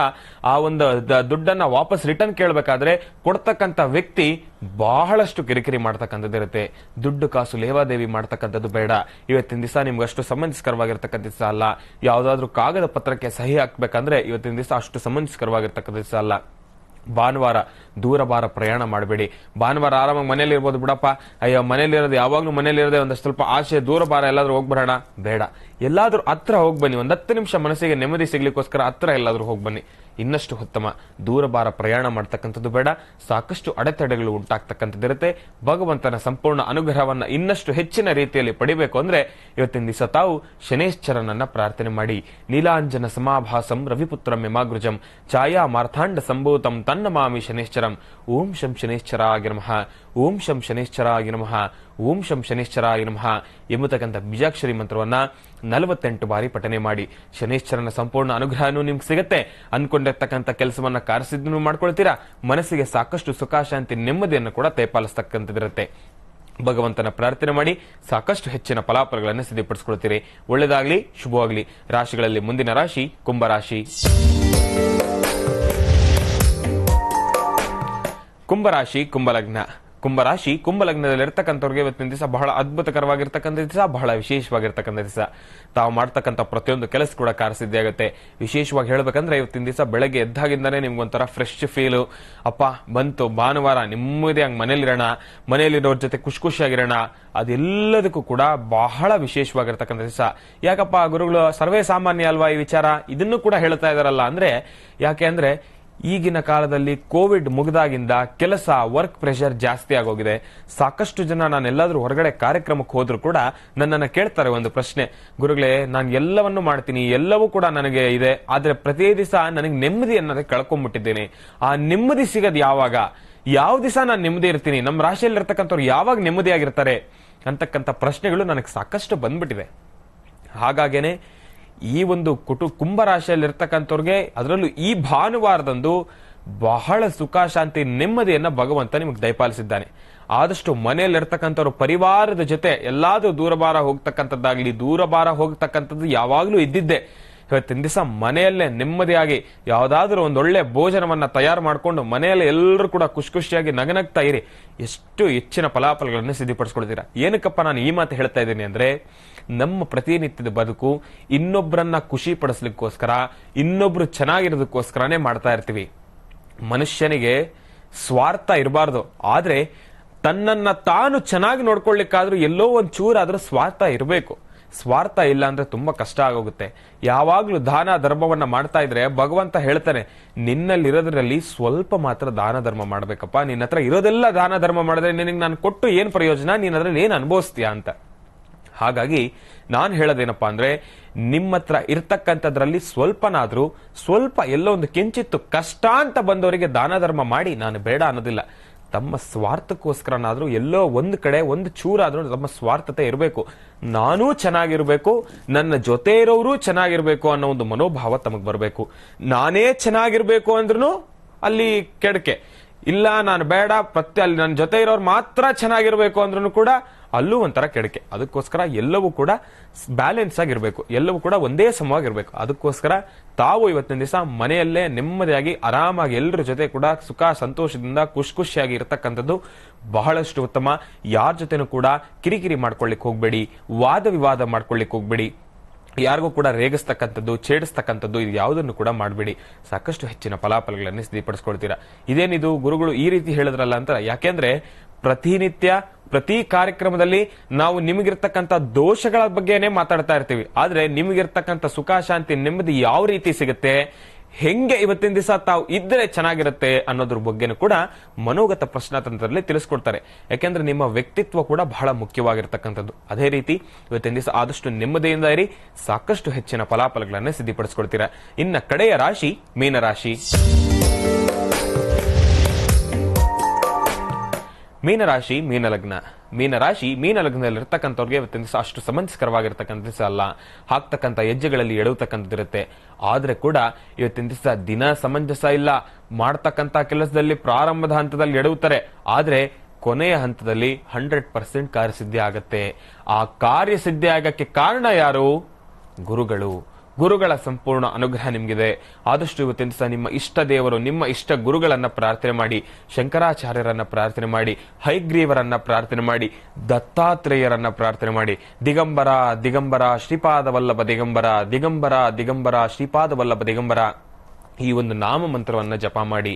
ಆ ಒಂದು ದುಡ್ಡನ್ನ ವಾಪಸ್ ರಿಟರ್ನ್ ಕೇಳಬೇಕಾದ್ರೆ ಕೊಡ್ತಕ್ಕಂಥ ವ್ಯಕ್ತಿ ಬಹಳಷ್ಟು ಕಿರಿಕಿರಿ ಮಾಡ್ತಕ್ಕಂಥದ್ದಿರುತ್ತೆ. ದುಡ್ಡು ಕಾಸು ಲೇವಾದೇವಿ ಮಾಡ್ತಕ್ಕಂಥದ್ದು ಬೇಡ. ಇವತ್ತಿನ ದಿವಸ ನಿಮ್ಗೆ ಅಷ್ಟು ಸಮಂಜಸಕರವಾಗಿರ್ತಕ್ಕಂಥ ದಿವಸ ಅಲ್ಲ. ಯಾವ್ದಾದ್ರು ಕಾಗದ ಪತ್ರಕ್ಕೆ ಸಹಿ ಹಾಕ್ಬೇಕಂದ್ರೆ ಇವತ್ತಿನ ದಿವಸ ಅಷ್ಟು ಸಮಂಜಸಕರವಾಗಿರ್ತಕ್ಕಂಥ ದಿವಸ ಅಲ್ಲ. ಭಾನುವಾರ ದೂರ ಬಾರ ಪ್ರಯಾಣ ಮಾಡಬೇಡಿ. ಭಾನುವಾರ ಆರಾಮಾಗಿ ಮನೇಲಿ ಇರ್ಬೋದು ಬಿಡಪ್ಪ, ಅಯ್ಯೋ ಮನೇಲಿರೋದು ಯಾವಾಗ್ಲೂ ಮನೇಲಿರೋದೆ, ಒಂದಷ್ಟು ಸ್ವಲ್ಪ ಆಸೆ ದೂರ ಬಾರ ಎಲ್ಲಾದ್ರೂ ಹೋಗ್ಬರೋಣ, ಬೇಡ. ಎಲ್ಲಾದ್ರೂ ಹತ್ರ ಹೋಗಿ ಬನ್ನಿ. 10 ನಿಮಿಷ ಮನಸ್ಸಿಗೆ ನೆಮ್ಮದಿ ಸಿಗ್ಲಿಕ್ಕೋಸ್ಕರ ಹತ್ರ ಎಲ್ಲಾದ್ರೂ ಹೋಗಿ ಬನ್ನಿ, ಇನ್ನಷ್ಟು ಉತ್ತಮ. ದೂರ ಬಾರ ಪ್ರಯಾಣ ಮಾಡ್ತಕ್ಕಂಥದ್ದು ಬೇಡ. ಸಾಕಷ್ಟು ಅಡೆತಡೆಗಳು ಉಂಟಾಗ್ತಕ್ಕಂಥದ್ದಿರುತ್ತೆ. ಭಗವಂತನ ಸಂಪೂರ್ಣ ಅನುಗ್ರಹವನ್ನ ಇನ್ನಷ್ಟು ಹೆಚ್ಚಿನ ರೀತಿಯಲ್ಲಿ ಪಡಿಬೇಕು ಅಂದ್ರೆ ಇವತ್ತಿನ ದಿವಸ ತಾವು ಶನೇಶ್ಚರನನ್ನ ಪ್ರಾರ್ಥನೆ ಮಾಡಿ. ನೀಲಾಂಜನ ಸಮಾಭಾಸಂ ರವಿಪುತ್ರಂ ಯಮಾಗೃಜಂ ಛಾಯಾ ಮಾರ್ಥಾಂಡ ಸಂಭೂತಂ ತನ್ನಮಾಮಿ ಶನೇಶ್ಚರಂ. ಓಂ ಶಂ ಶನೇಶ್ಚರಾಯ ನಮಃ. ಓಂ ಶಂ ಶನೇಶ್ಚರಾಯ ನಮಃ. ಓಂ ಶಂ ಶನಿಶ್ಚರಾಯ ನಮಃ ಎಂಬತಕ್ಕಂಥ ಬೀಜಾಕ್ಷರಿ ಮಂತ್ರವನ್ನ 48 ಬಾರಿ ಪಠನೆ ಮಾಡಿ. ಶನಿಶ್ಚರನ ಸಂಪೂರ್ಣ ಅನುಗ್ರಹನೂ ನಿಮ್ಗೆ ಸಿಗುತ್ತೆ. ಅನ್ಕೊಂಡಿರ್ತಕ್ಕಂಥ ಕೆಲಸವನ್ನ ಕಾರ್ಯಸಿದ್ಧನೂ ಮಾಡ್ಕೊಳ್ತೀರಾ. ಮನಸ್ಸಿಗೆ ಸಾಕಷ್ಟು ಸುಖ, ಶಾಂತಿ, ನೆಮ್ಮದಿಯನ್ನು ಕೂಡ ತೇಪಾಲಿಸ್ತಕ್ಕಂಥದ್ದಿರುತ್ತೆ. ಭಗವಂತನ ಪ್ರಾರ್ಥನೆ ಮಾಡಿ ಸಾಕಷ್ಟು ಹೆಚ್ಚಿನ ಫಲಾಫಲಗಳನ್ನು ಸಿದ್ಧಪಡಿಸಿಕೊಳ್ತೀರಿ. ಒಳ್ಳೆಯದಾಗಲಿ, ಶುಭವಾಗಲಿ. ರಾಶಿಗಳಲ್ಲಿ ಮುಂದಿನ ರಾಶಿ ಕುಂಭರಾಶಿ. ಕುಂಭರಾಶಿ ಕುಂಭಲಗ್ನ. ಕುಂಭರಾಶಿ ಕುಂಭಲಗ್ನದಲ್ಲಿರ್ತಕ್ಕಂಥವ್ರಿಗೆ ಇವತ್ತಿನ ದಿವಸ ಬಹಳ ಅದ್ಭುತಕರವಾಗಿರ್ತಕ್ಕಂಥ ದಿವಸ, ಬಹಳ ವಿಶೇಷವಾಗಿರ್ತಕ್ಕಂಥ ದಿವಸ. ತಾವು ಮಾಡ್ತಕ್ಕಂಥ ಪ್ರತಿಯೊಂದು ಕೆಲಸ ಕೂಡ ಕಾರ್ಯಸಿದ್ಧಿ ಆಗುತ್ತೆ. ವಿಶೇಷವಾಗಿ ಹೇಳ್ಬೇಕಂದ್ರೆ ಇವತ್ತಿನ ದಿವಸ ಬೆಳಗ್ಗೆ ಎದ್ದಾಗಿಂದಾನೆ ನಿಮ್ಗೊಂಥರ ಫ್ರೆಶ್ ಫೀಲು. ಅಪ್ಪ ಬಂತು ಭಾನುವಾರ, ನೆಮ್ಮದಿಯಾಗಿ ಮನೇಲಿರೋಣ, ಮನೆಯಲ್ಲಿರೋರ ಜೊತೆ ಖುಷಿಯಾಗಿರೋಣ. ಅದೆಲ್ಲದಕ್ಕೂ ಕೂಡ ಬಹಳ ವಿಶೇಷವಾಗಿರ್ತಕ್ಕಂಥ ದಿವಸ. ಯಾಕಪ್ಪ ಗುರುಗಳು ಸರ್ವೇ ಸಾಮಾನ್ಯ ಅಲ್ವಾ ಈ ವಿಚಾರ, ಇದನ್ನು ಕೂಡ ಹೇಳ್ತಾ ಇದಾರಲ್ಲ ಅಂದ್ರೆ ಯಾಕೆ ಅಂದ್ರೆ ಈಗಿನ ಕಾಲದಲ್ಲಿ ಕೋವಿಡ್ ಮುಗಿದಾಗಿಂದ ಕೆಲಸ, ವರ್ಕ್ ಪ್ರೆಷರ್ ಜಾಸ್ತಿ ಆಗೋಗಿದೆ. ಸಾಕಷ್ಟು ಜನ ನಾನೆಲ್ಲಾದ್ರೂ ಹೊರಗಡೆ ಕಾರ್ಯಕ್ರಮಕ್ಕೆ ಹೋದ್ರು ಕೂಡ ನನ್ನನ್ನು ಕೇಳ್ತಾರೆ ಒಂದು ಪ್ರಶ್ನೆ, ಗುರುಗಳೇ ನಾನು ಎಲ್ಲವನ್ನೂ ಮಾಡ್ತೀನಿ, ಎಲ್ಲವೂ ಕೂಡ ನನಗೆ ಇದೆ, ಆದ್ರೆ ಪ್ರತಿ ದಿವಸ ನನಗೆ ನೆಮ್ಮದಿ ಅನ್ನೋದೇ ಕಳ್ಕೊಂಡ್ಬಿಟ್ಟಿದ್ದೇನೆ. ಆ ನೆಮ್ಮದಿ ಸಿಗೋದು ಯಾವಾಗ, ಯಾವ ದಿವಸ ನಾನು ನೆಮ್ಮದಿ ಇರ್ತೀನಿ, ನಮ್ಮ ರಾಶಿಯಲ್ಲಿ ಇರ್ತಕ್ಕಂಥವ್ರು ಯಾವಾಗ ನೆಮ್ಮದಿಯಾಗಿರ್ತಾರೆ ಅಂತಕ್ಕಂಥ ಪ್ರಶ್ನೆಗಳು ನನಗೆ ಸಾಕಷ್ಟು ಬಂದ್ಬಿಟ್ಟಿದೆ. ಹಾಗಾಗೇನೆ ಈ ಒಂದು ಕುಂಭರಾಶಿಯಲ್ಲಿರ್ತಕ್ಕಂಥವ್ರಿಗೆ ಅದರಲ್ಲೂ ಈ ಭಾನುವಾರದಂದು ಬಹಳ ಸುಖ, ಶಾಂತಿ, ನೆಮ್ಮದಿಯನ್ನ ಭಗವಂತ ನಿಮಗೆ ದಯಪಾಲಿಸಿದ್ದಾನೆ. ಆದಷ್ಟು ಮನೆಯಲ್ಲಿರ್ತಕ್ಕಂಥವ್ರು ಪರಿವಾರದ ಜೊತೆ ಎಲ್ಲಾದ್ರೂ ದೂರಭಾರ ಹೋಗ್ತಕ್ಕಂಥದ್ದಾಗ್ಲಿ, ದೂರಭಾರ ಹೋಗ್ತಕ್ಕಂಥದ್ದು ಯಾವಾಗ್ಲೂ ಇದ್ದಿದ್ದೆ. ಇವತ್ತಿನ ದಿವಸ ಮನೆಯಲ್ಲೇ ನೆಮ್ಮದಿಯಾಗಿ ಯಾವ್ದಾದ್ರು ಒಂದೊಳ್ಳೆ ಭೋಜನವನ್ನ ತಯಾರು ಮಾಡ್ಕೊಂಡು ಮನೆಯಲ್ಲೇ ಎಲ್ಲರೂ ಕೂಡ ಖುಷಿಯಾಗಿ ನಗನಗ್ತಾ ಇರಿ. ಎಷ್ಟು ಹೆಚ್ಚಿನ ಫಲಾಫಲಗಳನ್ನು ಸಿದ್ಧಪಡಿಸ್ಕೊಳ್ತೀರಾ. ಏನಕ್ಕಪ್ಪ ನಾನು ಈ ಮಾತು ಹೇಳ್ತಾ ಇದ್ದೀನಿ ಅಂದ್ರೆ, ನಮ್ಮ ಪ್ರತಿನಿತ್ಯದ ಬದುಕು ಇನ್ನೊಬ್ಬರನ್ನ ಖುಷಿ ಪಡಿಸ್ಲಿಕ್ಕೋಸ್ಕರ, ಇನ್ನೊಬ್ರು ಚೆನ್ನಾಗಿರೋದಕ್ಕೋಸ್ಕರನೇ ಮಾಡ್ತಾ ಇರ್ತೀವಿ. ಮನುಷ್ಯನಿಗೆ ಸ್ವಾರ್ಥ ಇರಬಾರ್ದು, ಆದ್ರೆ ತನ್ನನ್ನ ತಾನು ಚೆನ್ನಾಗಿ ನೋಡ್ಕೊಳ್ಳಿಕ್ಕಾದ್ರೂ ಎಲ್ಲೋ ಒಂದ್ ಚೂರಾದ್ರೂ ಸ್ವಾರ್ಥ ಇರಬೇಕು. ಸ್ವಾರ್ಥ ಇಲ್ಲ ಅಂದ್ರೆ ತುಂಬಾ ಕಷ್ಟ ಆಗೋಗುತ್ತೆ. ಯಾವಾಗ್ಲೂ ದಾನ ಧರ್ಮವನ್ನ ಮಾಡ್ತಾ ಇದ್ರೆ ಭಗವಂತ ಹೇಳ್ತಾನೆ, ನಿನ್ನಲ್ಲಿರೋದ್ರಲ್ಲಿ ಸ್ವಲ್ಪ ಮಾತ್ರ ದಾನ ಧರ್ಮ ಮಾಡ್ಬೇಕಪ್ಪ, ನಿನ್ನ ಹತ್ರ ಇರೋದೆಲ್ಲ ದಾನ ಧರ್ಮ ಮಾಡಿದ್ರೆ ನಿನಗೆ ನಾನು ಕೊಟ್ಟು ಏನ್ ಪ್ರಯೋಜನ, ನೀನ್ ಅದ್ರಲ್ಲಿ ಏನ್ ಅನುಭವಿಸ್ತೀಯಾ ಅಂತ. ಹಾಗಾಗಿ ನಾನು ಹೇಳೋದೇನಪ್ಪಾ ಅಂದ್ರೆ, ನಿಮ್ಮ ಹತ್ರ ಇರ್ತಕ್ಕಂಥದ್ರಲ್ಲಿ ಸ್ವಲ್ಪ ಎಲ್ಲೋ ಒಂದು ಕಿಂಚಿತ್ತು ಕಷ್ಟ ಅಂತ ಬಂದವರಿಗೆ ದಾನ ಧರ್ಮ ಮಾಡಿ, ನಾನು ಬೇಡ ಅನ್ನೋದಿಲ್ಲ. ತಮ್ಮ ಸ್ವಾರ್ಥಕ್ಕೋಸ್ಕರನಾದ್ರೂ ಎಲ್ಲೋ ಒಂದು ಕಡೆ ಒಂದು ಚೂರಾದ್ರೂ ತಮ್ಮ ಸ್ವಾರ್ಥತೆ ಇರಬೇಕು. ನಾನೂ ಚೆನ್ನಾಗಿರ್ಬೇಕು, ನನ್ನ ಜೊತೆ ಇರೋರು ಚೆನ್ನಾಗಿರ್ಬೇಕು ಅನ್ನೋ ಒಂದು ಮನೋಭಾವ ತಮಗ್ ಬರಬೇಕು. ನಾನೇ ಚೆನ್ನಾಗಿರ್ಬೇಕು ಅಂದ್ರೂ ಅಲ್ಲಿ ಕೆಡಕೆ ಇಲ್ಲ, ನಾನು ಬೇಡ, ಅಲ್ಲಿ ನನ್ನ ಜೊತೆ ಇರೋರು ಮಾತ್ರ ಚೆನ್ನಾಗಿರ್ಬೇಕು ಅಂದ್ರೂ ಕೂಡ ಅಲ್ಲೂ ಒಂಥರ ಕೆಡಕೆ. ಅದಕ್ಕೋಸ್ಕರ ಎಲ್ಲವೂ ಕೂಡ ಬ್ಯಾಲೆನ್ಸ್ ಆಗಿರ್ಬೇಕು, ಎಲ್ಲವೂ ಕೂಡ ಒಂದೇ ಸಮವಾಗಿರ್ಬೇಕು. ಅದಕ್ಕೋಸ್ಕರ ತಾವು ಇವತ್ತಿನ ದಿವಸ ಮನೆಯಲ್ಲೇ ನೆಮ್ಮದಿಯಾಗಿ ಆರಾಮಾಗಿ ಎಲ್ಲರ ಜೊತೆ ಕೂಡ ಸುಖ ಸಂತೋಷದಿಂದ ಖುಷಿಯಾಗಿ ಇರತಕ್ಕಂಥದ್ದು ಬಹಳಷ್ಟು ಉತ್ತಮ. ಯಾರ ಜೊತೆನೂ ಕೂಡ ಕಿರಿಕಿರಿ ಮಾಡ್ಕೊಳ್ಳಿಕ್ ಹೋಗ್ಬೇಡಿ, ವಾದ ವಿವಾದ ಮಾಡ್ಕೊಳ್ಳಿಕ್ ಹೋಗ್ಬೇಡಿ, ಯಾರಿಗೂ ಕೂಡ ರೇಗಿಸ್ತಕ್ಕಂಥದ್ದು, ಛೇಡಿಸ್ತಕ್ಕಂಥದ್ದು ಇದು ಯಾವುದನ್ನು ಕೂಡ ಮಾಡಬೇಡಿ. ಸಾಕಷ್ಟು ಹೆಚ್ಚಿನ ಫಲಾಫಲಗಳನ್ನು ಸಿದ್ಧಪಡಿಸ್ಕೊಳ್ತೀರಾ. ಇದೇನಿದು ಗುರುಗಳು ಈ ರೀತಿ ಹೇಳಿದ್ರಲ್ಲ ಅಂತ, ಯಾಕೆಂದ್ರೆ ಪ್ರತಿನಿತ್ಯ ಪ್ರತಿ ಕಾರ್ಯಕ್ರಮದಲ್ಲಿ ನಾವು ನಿಮಗಿರ್ತಕ್ಕಂಥ ದೋಷಗಳ ಬಗ್ಗೆನೇ ಮಾತಾಡ್ತಾ ಇರ್ತೀವಿ. ಆದ್ರೆ ನಿಮಗಿರ್ತಕ್ಕಂಥ ಸುಖ, ಶಾಂತಿ, ನೆಮ್ಮದಿ ಯಾವ ರೀತಿ ಸಿಗುತ್ತೆ, ಹೆಂಗೆ ಇವತ್ತಿನ ದಿವಸ ತಾವು ಇದ್ರೆ ಚೆನ್ನಾಗಿರುತ್ತೆ ಅನ್ನೋದ್ರ ಬಗ್ಗೆನೂ ಕೂಡ ಮನೋಗತ ಪ್ರಶ್ನಾತಂತ್ರದಲ್ಲಿ ತಿಳಿಸ್ಕೊಡ್ತಾರೆ. ಯಾಕೆಂದ್ರೆ ನಿಮ್ಮ ವ್ಯಕ್ತಿತ್ವ ಕೂಡ ಬಹಳ ಮುಖ್ಯವಾಗಿರ್ತಕ್ಕಂಥದ್ದು. ಅದೇ ರೀತಿ ಇವತ್ತಿನ ದಿವಸ ಆದಷ್ಟು ನೆಮ್ಮದಿಯಿಂದ ಇರಿ, ಸಾಕಷ್ಟು ಹೆಚ್ಚಿನ ಫಲಾಫಲಗಳನ್ನ ಸಿದ್ಧಪಡಿಸ್ಕೊಳ್ತೀರಾ. ಇನ್ನ ಕಡೆಯ ರಾಶಿ ಮೀನರಾಶಿ. ಮೀನರಾಶಿ ಮೀನಲಗ್ನ. ಮೀನಲಗ್ನದಲ್ಲಿರ್ತಕ್ಕಂಥವ್ರಿಗೆ ಇವತ್ತಿನ ದಿವಸ ಅಷ್ಟು ಸಮಂಜಸಕರವಾಗಿರ್ತಕ್ಕಂಥ ದಿವಸ ಅಲ್ಲ. ಹಾಕ್ತಕ್ಕಂಥ ಹೆಜ್ಜೆಗಳಲ್ಲಿ ಎಡುವತಕ್ಕಂಥದ್ದಿರುತ್ತೆ. ಆದ್ರೆ ಕೂಡ ಇವತ್ತಿನ ದಿವಸ ದಿನ ಸಮಂಜಸ ಇಲ್ಲ. ಮಾಡ್ತಕ್ಕಂಥ ಕೆಲಸದಲ್ಲಿ ಪ್ರಾರಂಭದ ಹಂತದಲ್ಲಿ ಎಡುತ್ತಾರೆ, ಆದ್ರೆ ಕೊನೆಯ ಹಂತದಲ್ಲಿ 100% ಕಾರ್ಯಸಿದ್ಧಿ ಆಗತ್ತೆ. ಆ ಕಾರ್ಯಸಿದ್ಧಿ ಆಗಕ್ಕೆ ಕಾರಣ ಯಾರು? ಗುರುಗಳ ಸಂಪೂರ್ಣ ಅನುಗ್ರಹ ನಿಮ್ಗಿದೆ. ಆದಷ್ಟು ಇವತ್ತಿನ ದಿವಸ ನಿಮ್ಮ ಇಷ್ಟ ದೇವರು, ನಿಮ್ಮ ಇಷ್ಟ ಗುರುಗಳನ್ನ ಪ್ರಾರ್ಥನೆ ಮಾಡಿ, ಶಂಕರಾಚಾರ್ಯರನ್ನ ಪ್ರಾರ್ಥನೆ ಮಾಡಿ, ಹೈಗ್ರೀವರನ್ನ ಪ್ರಾರ್ಥನೆ ಮಾಡಿ, ದತ್ತಾತ್ರೇಯರನ್ನ ಪ್ರಾರ್ಥನೆ ಮಾಡಿ, ದಿಗಂಬರ ಶ್ರೀಪಾದವಲ್ಲಭ ದಿಗಂಬರ ಶ್ರೀಪಾದವಲ್ಲಭ ದಿಗಂಬರ ಈ ಒಂದು ನಾಮ ಮಂತ್ರವನ್ನ ಜಪ ಮಾಡಿ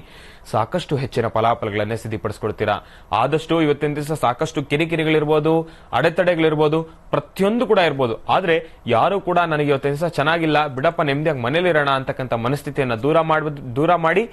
ಸಾಕಷ್ಟು ಹೆಚ್ಚಿನ ಫಲಾಫಲಗಳನ್ನೇ ಸಿದ್ಧಪಡಿಸ್ಕೊಳ್ತೀರಾ. ಆದಷ್ಟು ಇವತ್ತಿನ ದಿವಸ ಸಾಕಷ್ಟು ಕಿರಿಕಿರಿಗಳಿರ್ಬೋದು, ಅಡೆತಡೆಗಳಿರ್ಬೋದು, ಪ್ರತಿಯೊಂದು ಕೂಡ ಇರ್ಬೋದು. ಆದ್ರೆ ಯಾರು ಕೂಡ ನನಗೆ ಇವತ್ತಿನ ದಿವಸ ಚೆನ್ನಾಗಿಲ್ಲ, ಬಿಡಪ್ಪ ನೆಮ್ಮದಿಯಾಗಿ ಮನೇಲಿರೋಣ ಅಂತಕ್ಕಂಥ ಮನಸ್ಥಿತಿಯನ್ನ ದೂರ ಮಾಡಿ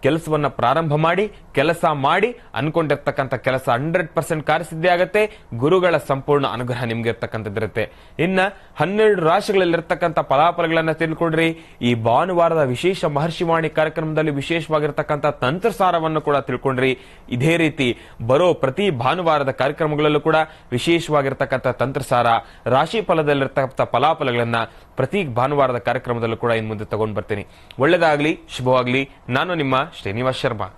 ಕೆಲಸವನ್ನ ಪ್ರಾರಂಭ ಮಾಡಿ ಕೆಲಸ ಮಾಡಿ ಅನ್ಕೊಂಡಿರ್ತಕ್ಕಂಥ ಕೆಲಸ 100% ಕಾರ್ಯಸಿದ್ಧಿ ಆಗತ್ತೆ. ಗುರುಗಳ ಸಂಪೂರ್ಣ ಅನುಗ್ರಹ ನಿಮ್ಗೆ ಇರ್ತಕ್ಕಂಥದ್ದಿರುತ್ತೆ. ಇನ್ನ 12 ರಾಶಿಗಳಲ್ಲಿರ್ತಕ್ಕಂಥ ಫಲಾಫಲಗಳನ್ನ ತಿಳ್ಕೊಡ್ರಿ. ಈ ಭಾನುವಾರದ ವಿಶೇಷ ಮಹರ್ಷಿವಾಣಿ ಕಾರ್ಯಕ್ರಮದಲ್ಲಿ ವಿಶೇಷವಾಗಿರ್ತಕ್ಕಂಥ ತಂತ್ರಸಾರವನ್ನು ಕೂಡ ತಿಳ್ಕೊಂಡ್ರಿ. ಇದೇ ರೀತಿ ಬರೋ ಪ್ರತಿ ಭಾನುವಾರದ ಕಾರ್ಯಕ್ರಮಗಳಲ್ಲೂ ಕೂಡ ವಿಶೇಷವಾಗಿರ್ತಕ್ಕಂಥ ತಂತ್ರಸಾರ, ರಾಶಿ ಫಲದಲ್ಲಿರ್ತಕ್ಕಂಥ ಫಲಾಫಲಗಳನ್ನ ಪ್ರತಿ ಭಾನುವಾರದ ಕಾರ್ಯಕ್ರಮದಲ್ಲೂ ಕೂಡ ಇನ್ನು ಮುಂದೆ ತಗೊಂಡು ಬರ್ತೀನಿ. ಒಳ್ಳೆದಾಗ್ಲಿ, ಶುಭವಾಗ್ಲಿ. ನಾನು ನಿಮ್ಮ ಶ್ರೀನಿವಾಸ್ ಶರ್ಮಾ.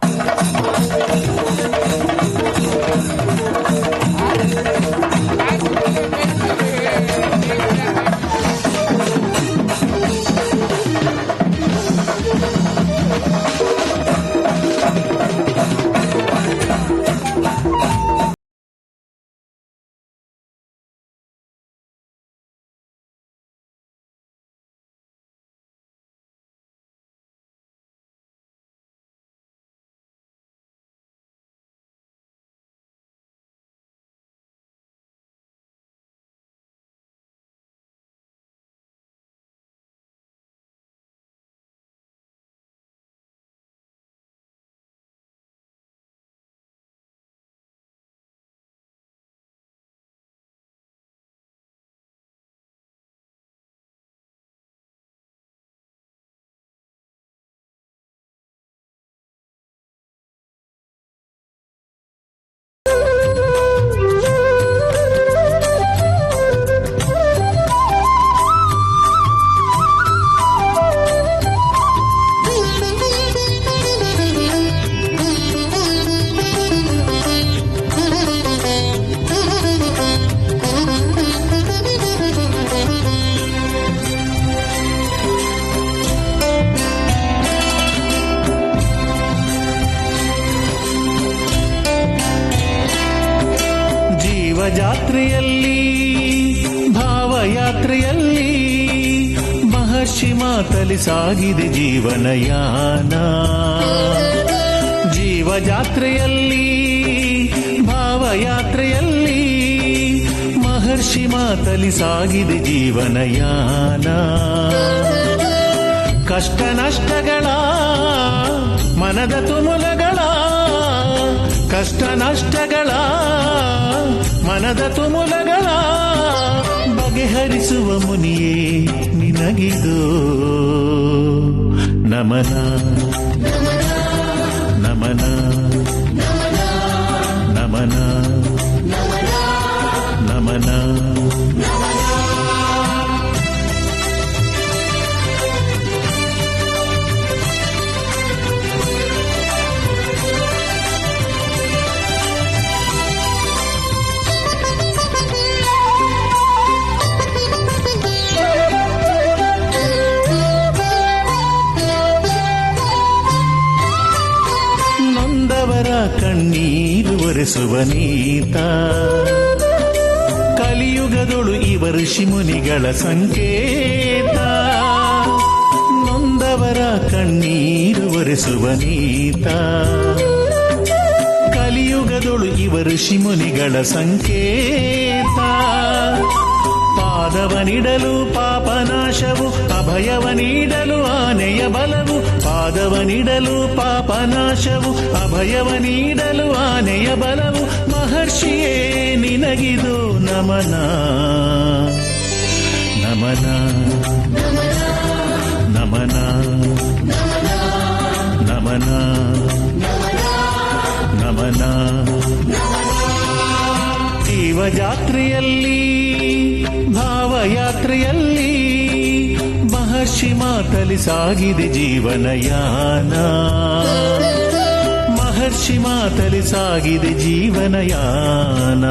ಜಾತ್ರೆಯಲ್ಲಿ ಭಾವಯಾತ್ರೆಯಲ್ಲಿ ಮಹರ್ಷಿ ಮಾತಲಿ ಸಾಗಿದೆ ಜೀವನಯಾನ. ಜೀವಜಾತ್ರೆಯಲ್ಲಿ ಭಾವಯಾತ್ರೆಯಲ್ಲಿ ಮಹರ್ಷಿ ಮಾತಲಿ ಸಾಗಿದೆ ಜೀವನಯಾನ. ಕಷ್ಟ ನಷ್ಟಗಳ ಮನದ ತುಮುಲಗಳ, ಕಷ್ಟ ನಷ್ಟಗಳ ಮನದ ತುಮುಲಗಳ ಬಗೆಹರಿಸುವ ಮುನಿಯೇ ನಿನಗಿದು ನಮನ ನಮನ ನಮನ ನಮನ. ಕಣ್ಣೀರು ಒರೆಸುವ ನೀತ, ಕಲಿಯುಗದೊಳು ಇವ ಋಷಿಮುನಿಗಳ ಸಂಕೇತ. ನೊಂದವರ ಕಣ್ಣೀರು ಒರೆಸುವ ನೀತ, ಕಲಿಯುಗದೊಳು ಇವ ಋಷಿಮುನಿಗಳ ಸಂಕೇತ. ಪಾದವ ನೀಡಲು ಪಾಪನಾಶವು, ಅಭಯವ ನೀಡಲು ಆನೆಯ ಬಲವು. ಪಾದವ ನೀಡಲು ಪಾಪನಾಶವು, ಅಭಯವ ನೀಡಲು ಆನೆಯ ಬಲವು. ಮಹರ್ಷಿಯೇ ನಿನಗಿದು ನಮನ ನಮನ ನಮನ ನಮನ ನಮನ. ಜೀವಜಾತ್ರೆಯಲ್ಲಿ ಭಾವಯಾತ್ರೆಯಲ್ಲಿ ಮಹರ್ಷಿ ಮಾತಲಿ ಸಾಗಿದೆ ಜೀವನಯಾನ. ಮಹರ್ಷಿ ಮಾತಲಿ ಸಾಗಿದೆ ಜೀವನಯಾನ.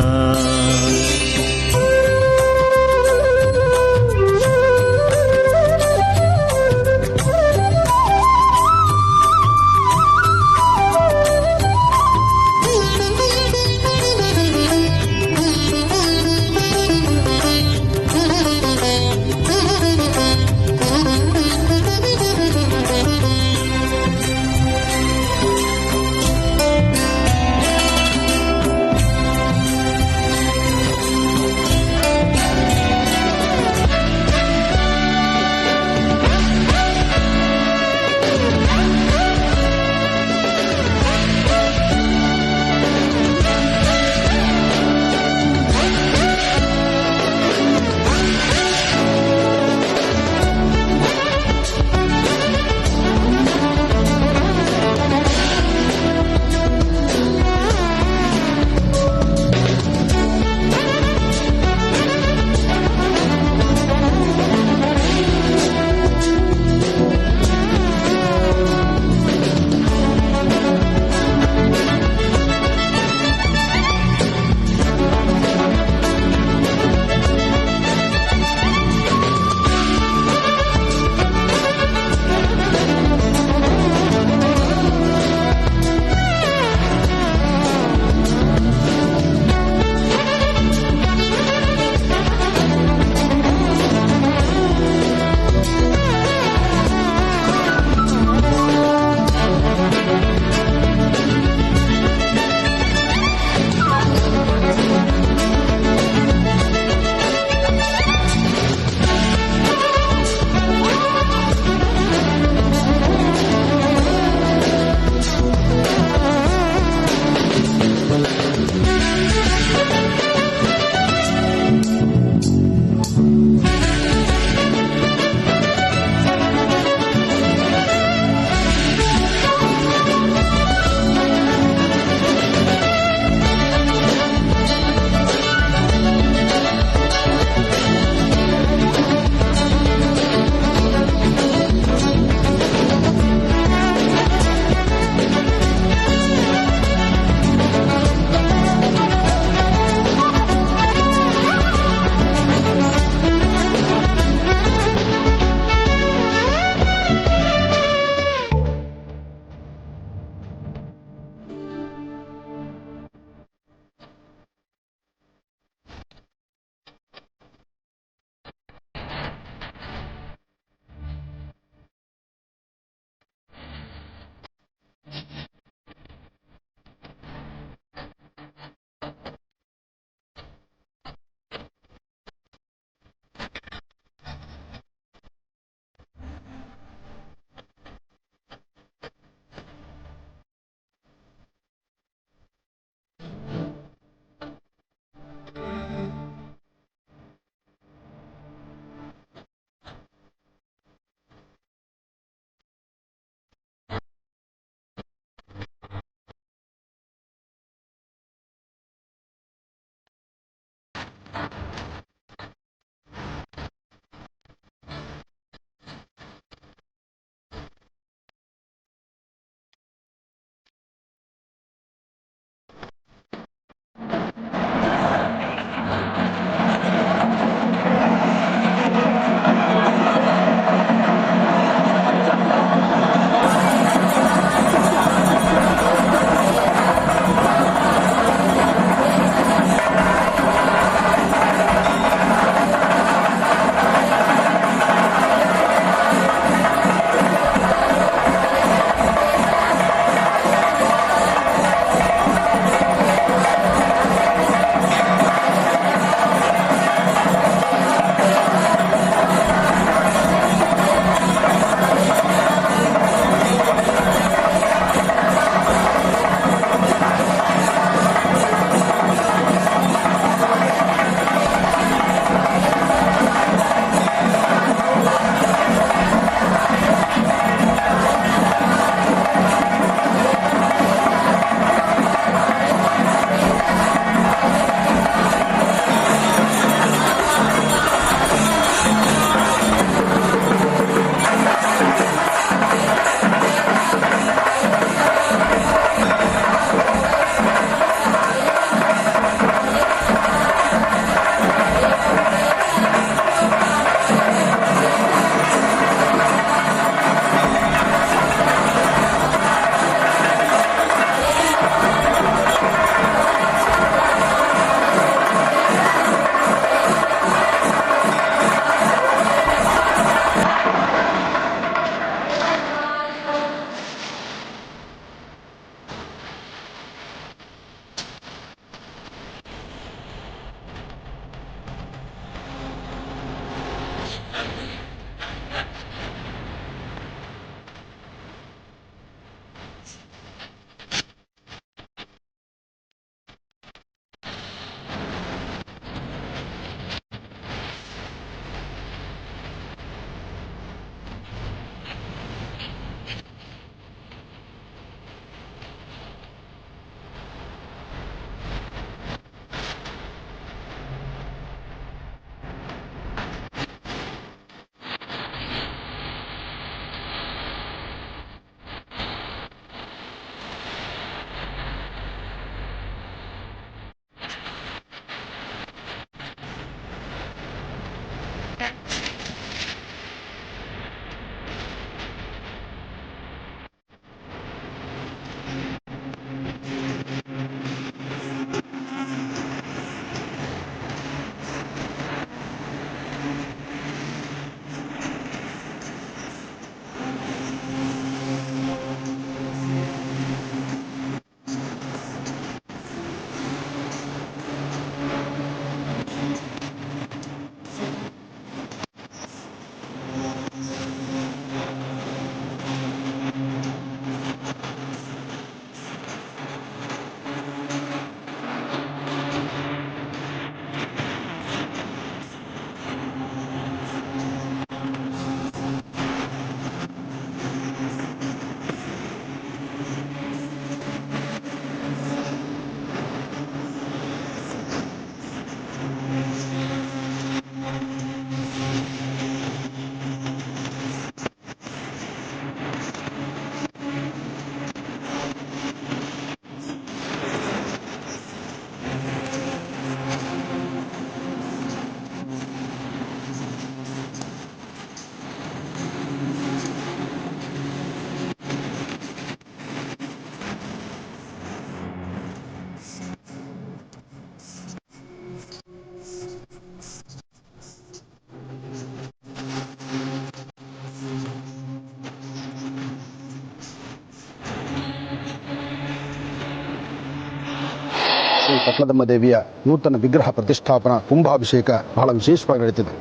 ಪಟ್ಲದಮ್ಮ ದೇವಿಯ ನೂತನ ವಿಗ್ರಹ ಪ್ರತಿಷ್ಠಾಪನಾ ಕುಂಭಾಭಿಷೇಕ ಬಹಳ ವಿಶೇಷವಾಗಿ ನಡೀತಿದೆ.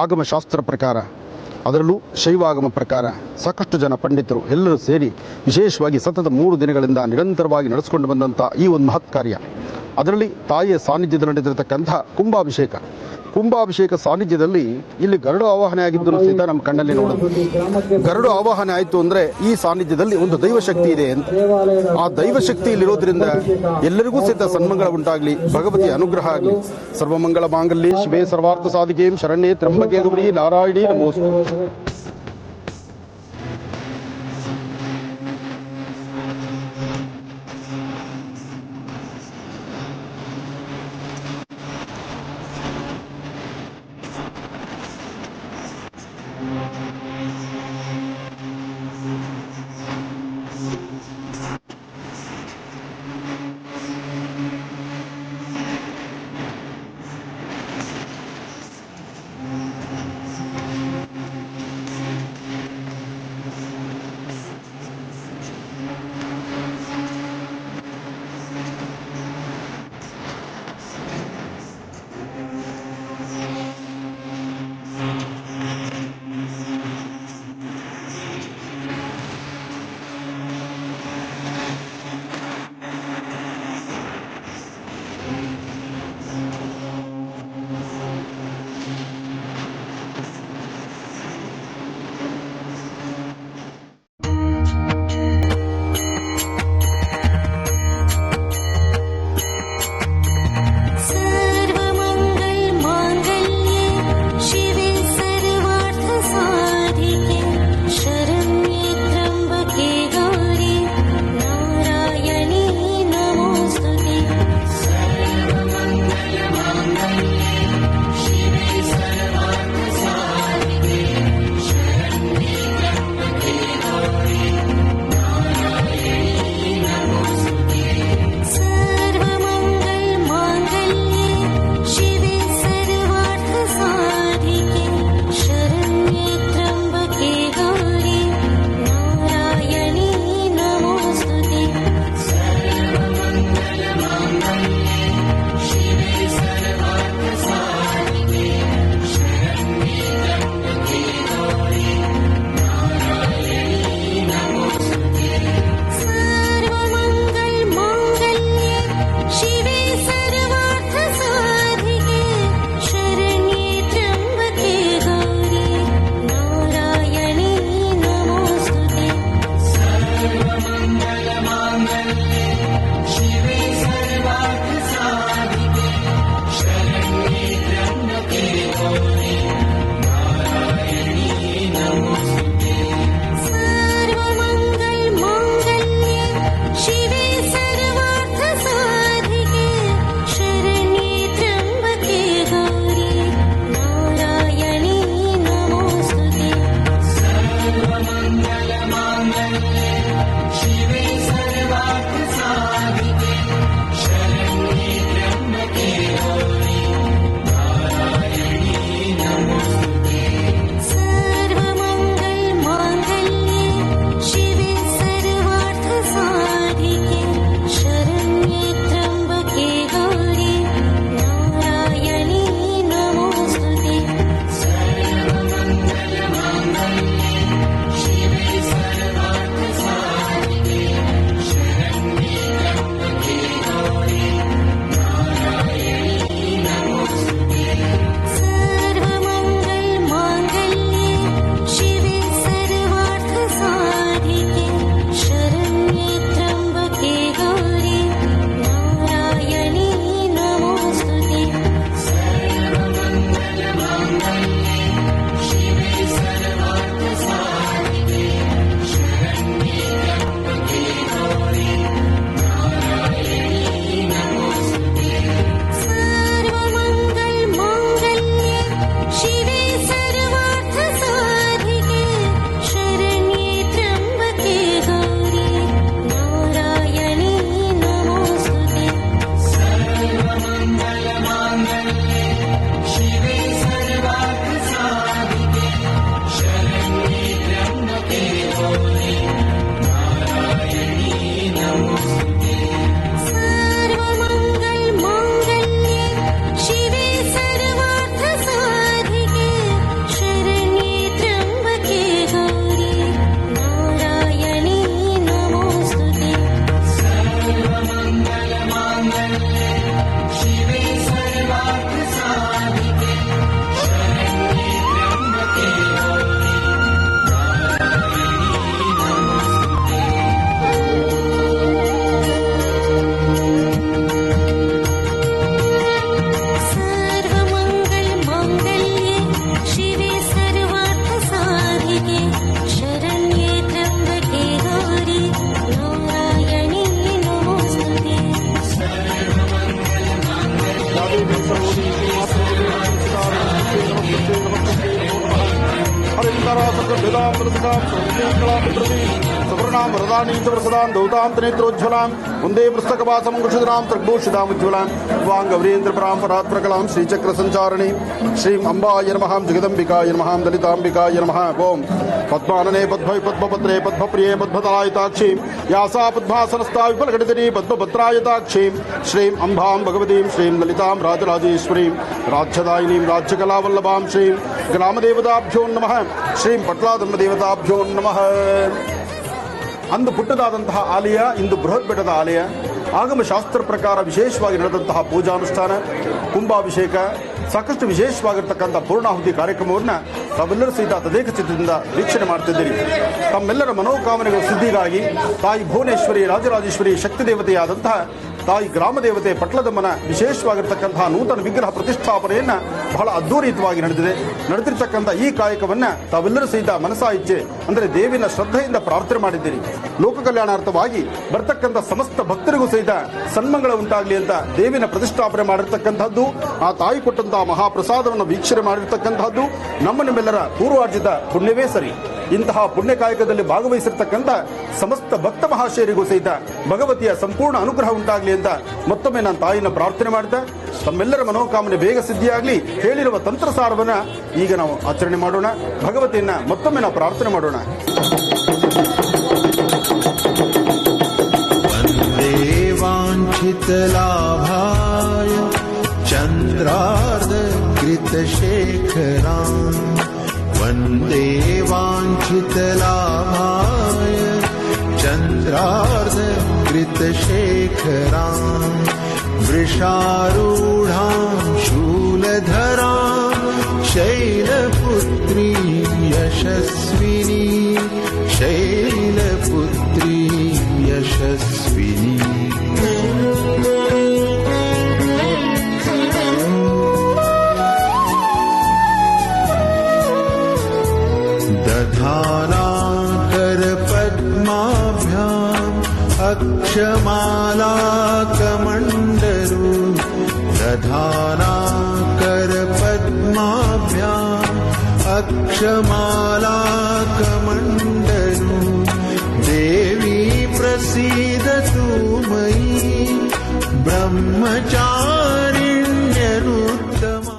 ಆಗಮಶಾಸ್ತ್ರ ಪ್ರಕಾರ, ಅದರಲ್ಲೂ ಶೈವಾಗಮ ಪ್ರಕಾರ ಸಾಕಷ್ಟು ಜನ ಪಂಡಿತರು ಎಲ್ಲರೂ ಸೇರಿ ವಿಶೇಷವಾಗಿ ಸತತ 3 ದಿನಗಳಿಂದ ನಿರಂತರವಾಗಿ ನಡೆಸಿಕೊಂಡು ಬಂದಂಥ ಈ ಒಂದು ಮಹತ್ ಕಾರ್ಯ, ಅದರಲ್ಲಿ ತಾಯಿಯ ಸಾನ್ನಿಧ್ಯದಲ್ಲಿ ನಡೆದಿರತಕ್ಕಂಥ ಕುಂಭಾಭಿಷೇಕ ಸಾನ್ನಿಧ್ಯದಲ್ಲಿ ಇಲ್ಲಿ ಗರುಡು ಆವಾಹನೆ ಆಗಿದ್ದು ಸಹಿತ ನಮ್ಮ ಕಣ್ಣಲ್ಲಿ ನೋಡೋದು. ಗರುಡು ಆವಾಹನೆ ಆಯಿತು ಅಂದರೆ ಈ ಸಾನ್ನಿಧ್ಯದಲ್ಲಿ ಒಂದು ದೈವಶಕ್ತಿ ಇದೆ ಅಂತ. ಆ ದೈವಶಕ್ತಿ ಇಲ್ಲಿರೋದ್ರಿಂದ ಎಲ್ಲರಿಗೂ ಸಹಿತ ಸನ್ಮಂಗಳ ಉಂಟಾಗಲಿ, ಭಗವತಿಯ ಅನುಗ್ರಹ ಆಗಲಿ. ಸರ್ವಮಂಗಳ ಮಾಂಗಲ್ಯೆ ಶಿವೆ ಸರ್ವಾರ್ಥ ಸಾಧಿಕೆ ಶರಣ್ಯೇ ತ್ರ್ಯಂಬಕೆ ಗೌರಿ ನಾರಾಯಣಿ ನಮೋಸ್ತುತೆ. ಸುಪರ್ಣಾಂ ವರದಾನೀಂ ಚ ವರಸದಾಂ ದೌತಾಂ ತ್ರಿನೇತ್ರೋಜ್ವಲಾಂ ಮುಂದೇ ಪುಸ್ತಕವಾಸಂ ಕುಶಿಧರಾಂ ತ್ರಿಗ್ಭೂಷಿತಾಂ ವಾಂಗವರೀಂದ್ರಪರಾಂ ಪರಾತ್ಪ್ರಕಲಾಂ ಶ್ರೀಚಕ್ರ ಸಂಚಾರಣಿ ಶ್ರೀಂ ಅಂಬಾಯ ನಮಃ ಜಗದಂಬಿಕಾಯ ನಮಃ ದಲಿತಾಂಬಿಕಾಯ ನಮಃ ಓಂ ಪದ್ಮಾನನೆ ಪದ್ಮೈ ಪದ್ಮಪತ್ರೆ ಪದ್ಮಪ್ರಿಯೇ ಪದ್ಮತಲಾಯತಾಕ್ಷಿ ಯಾಸಾ ಪದ್ಮಾಸನಸ್ಥಾ ವಿಫಲಘಟಿತರಿ ಪದ್ಮಪತ್ರಾಯತಾಕ್ಷೀಂ ಶ್ರೀಂ ಅಂಬಾಂ ಭಗವತೀಂ ಶ್ರೀಂ ಲಲಿತಾಂ ರಾಜರಾಜೇಶ್ವರೀಂ ರಾಜ್ಯದಾಯಿನೀಂ ರಾಜ್ಯಕಲಾವಲ್ಲಭಾಂ ಶ್ರೀಂ ಗ್ರಾಮದೇವತಾಭ್ಯೋ ನಮಃ ಶ್ರೀಂ ಪಟ್ಲಾಧರ್ಮದೇವತಾಭ್ಯೋ ನಮಃ. ಅಂದು ಪುಟ್ಟದಾದಂತಹ ಆಲಯ ಇಂದು ಬೃಹತ್ ಬೆಟ್ಟದ ಆಲಯ. ಆಗಮ ಶಾಸ್ತ್ರ ಪ್ರಕಾರ ವಿಶೇಷವಾಗಿ ನಡೆದಂತಹ ಪೂಜಾನುಷ್ಠಾನ, ಕುಂಭಾಭಿಷೇಕ, ಸಾಕಷ್ಟು ವಿಶೇಷವಾಗಿರ್ತಕ್ಕಂಥ ಪೂರ್ಣಾಹುತಿ ಕಾರ್ಯಕ್ರಮವನ್ನು ತಾವೆಲ್ಲರೂ ಸಹಿತ ತದೇಕ ಚಿತ್ತದಿಂದ ವೀಕ್ಷಣೆ ಮಾಡ್ತಿದ್ದೀರಿ. ತಮ್ಮೆಲ್ಲರ ಮನೋಕಾಮನೆಗಳ ಸಿದ್ಧಿಗಾಗಿ ತಾಯಿ ಭುವನೇಶ್ವರಿ ರಾಜರಾಜೇಶ್ವರಿ ಶಕ್ತಿ ದೇವತೆಯಾದಂತಹ ತಾಯಿ ಗ್ರಾಮ ದೇವತೆ ಪಟ್ಲದಮ್ಮನ ವಿಶೇಷವಾಗಿರ್ತಕ್ಕಂತಹ ನೂತನ ವಿಗ್ರಹ ಪ್ರತಿಷ್ಠಾಪನೆಯನ್ನ ಬಹಳ ಅದ್ದೂರಿತವಾಗಿ ನಡೆದಿರ್ತಕ್ಕಂಥ ಈ ಕಾಯಕವನ್ನ ತಾವೆಲ್ಲರೂ ಸಹಿತ ಮನಸಾ ಇಚ್ಛೆ ಅಂದರೆ ದೇವಿನ ಶ್ರದ್ಧೆಯಿಂದ ಪ್ರಾರ್ಥನೆ ಮಾಡಿದ್ದೀರಿ. ಲೋಕ ಕಲ್ಯಾಣಾರ್ಥವಾಗಿ ಬರ್ತಕ್ಕಂಥ ಸಮಸ್ತ ಭಕ್ತರಿಗೂ ಸಹಿತ ಸನ್ಮಂಗಳ ಉಂಟಾಗಲಿ ಅಂತ ದೇವಿನ ಪ್ರತಿಷ್ಠಾಪನೆ ಮಾಡಿರ್ತಕ್ಕಂಥದ್ದು, ಆ ತಾಯಿ ಕೊಟ್ಟಂತಹ ಮಹಾಪ್ರಸಾದವನ್ನು ವೀಕ್ಷಣೆ ಮಾಡಿರ್ತಕ್ಕಂಥದ್ದು ನಿಮ್ಮೆಲ್ಲರ ಪೂರ್ವಾರ್ಜಿತ ಪುಣ್ಯವೇ ಸರಿ. ಇಂತಹ ಪುಣ್ಯ ಕಾಯಕದಲ್ಲಿ ಭಾಗವಹಿಸಿರ್ತಕ್ಕಂಥ ಸಮಸ್ತ ಭಕ್ತ ಮಹಾಶಯರಿಗೂ ಸಹಿತ ಭಗವತಿಯ ಸಂಪೂರ್ಣ ಅನುಗ್ರಹ ಉಂಟಾಗಲಿ ಅಂತ ಮತ್ತೊಮ್ಮೆ ನಾನು ತಾಯಿನ ಪ್ರಾರ್ಥನೆ ಮಾಡ್ತಾ ತಮ್ಮೆಲ್ಲರ ಮನೋಕಾಮನೆ ಬೇಗ ಸಿದ್ಧಿಯಾಗಲಿ ಹೇಳಿರುವ ತಂತ್ರಸಾರವನ್ನ ಈಗ ನಾವು ಆಚರಣೆ ಮಾಡೋಣ. ಭಗವತಿಯನ್ನ ಮತ್ತೊಮ್ಮೆ ನಾವು ಪ್ರಾರ್ಥನೆ ಮಾಡೋಣ. ವಾಂಛಿತ ಲಾಭಾಯ ಚಂದ್ರಾರ್ಧ ಕೃತ ಶೇಖರಾಂ ವಂದೇ वाञ्छितलाभाय चन्द्रार्धकृतशेखरां वृषारूढां शूलधरां शैलपुत्री यशस्विनी शैलपुत्री यशस्विनी दधानाकरपद्माभ्याम् अक्षमालाकमण्डलू दधानाकरपद्माभ्याम् अक्षमालाकमण्डलू देवी प्रसीदतु मयि ब्रह्मचारिण्यनुत्तमा.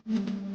Mm-hmm.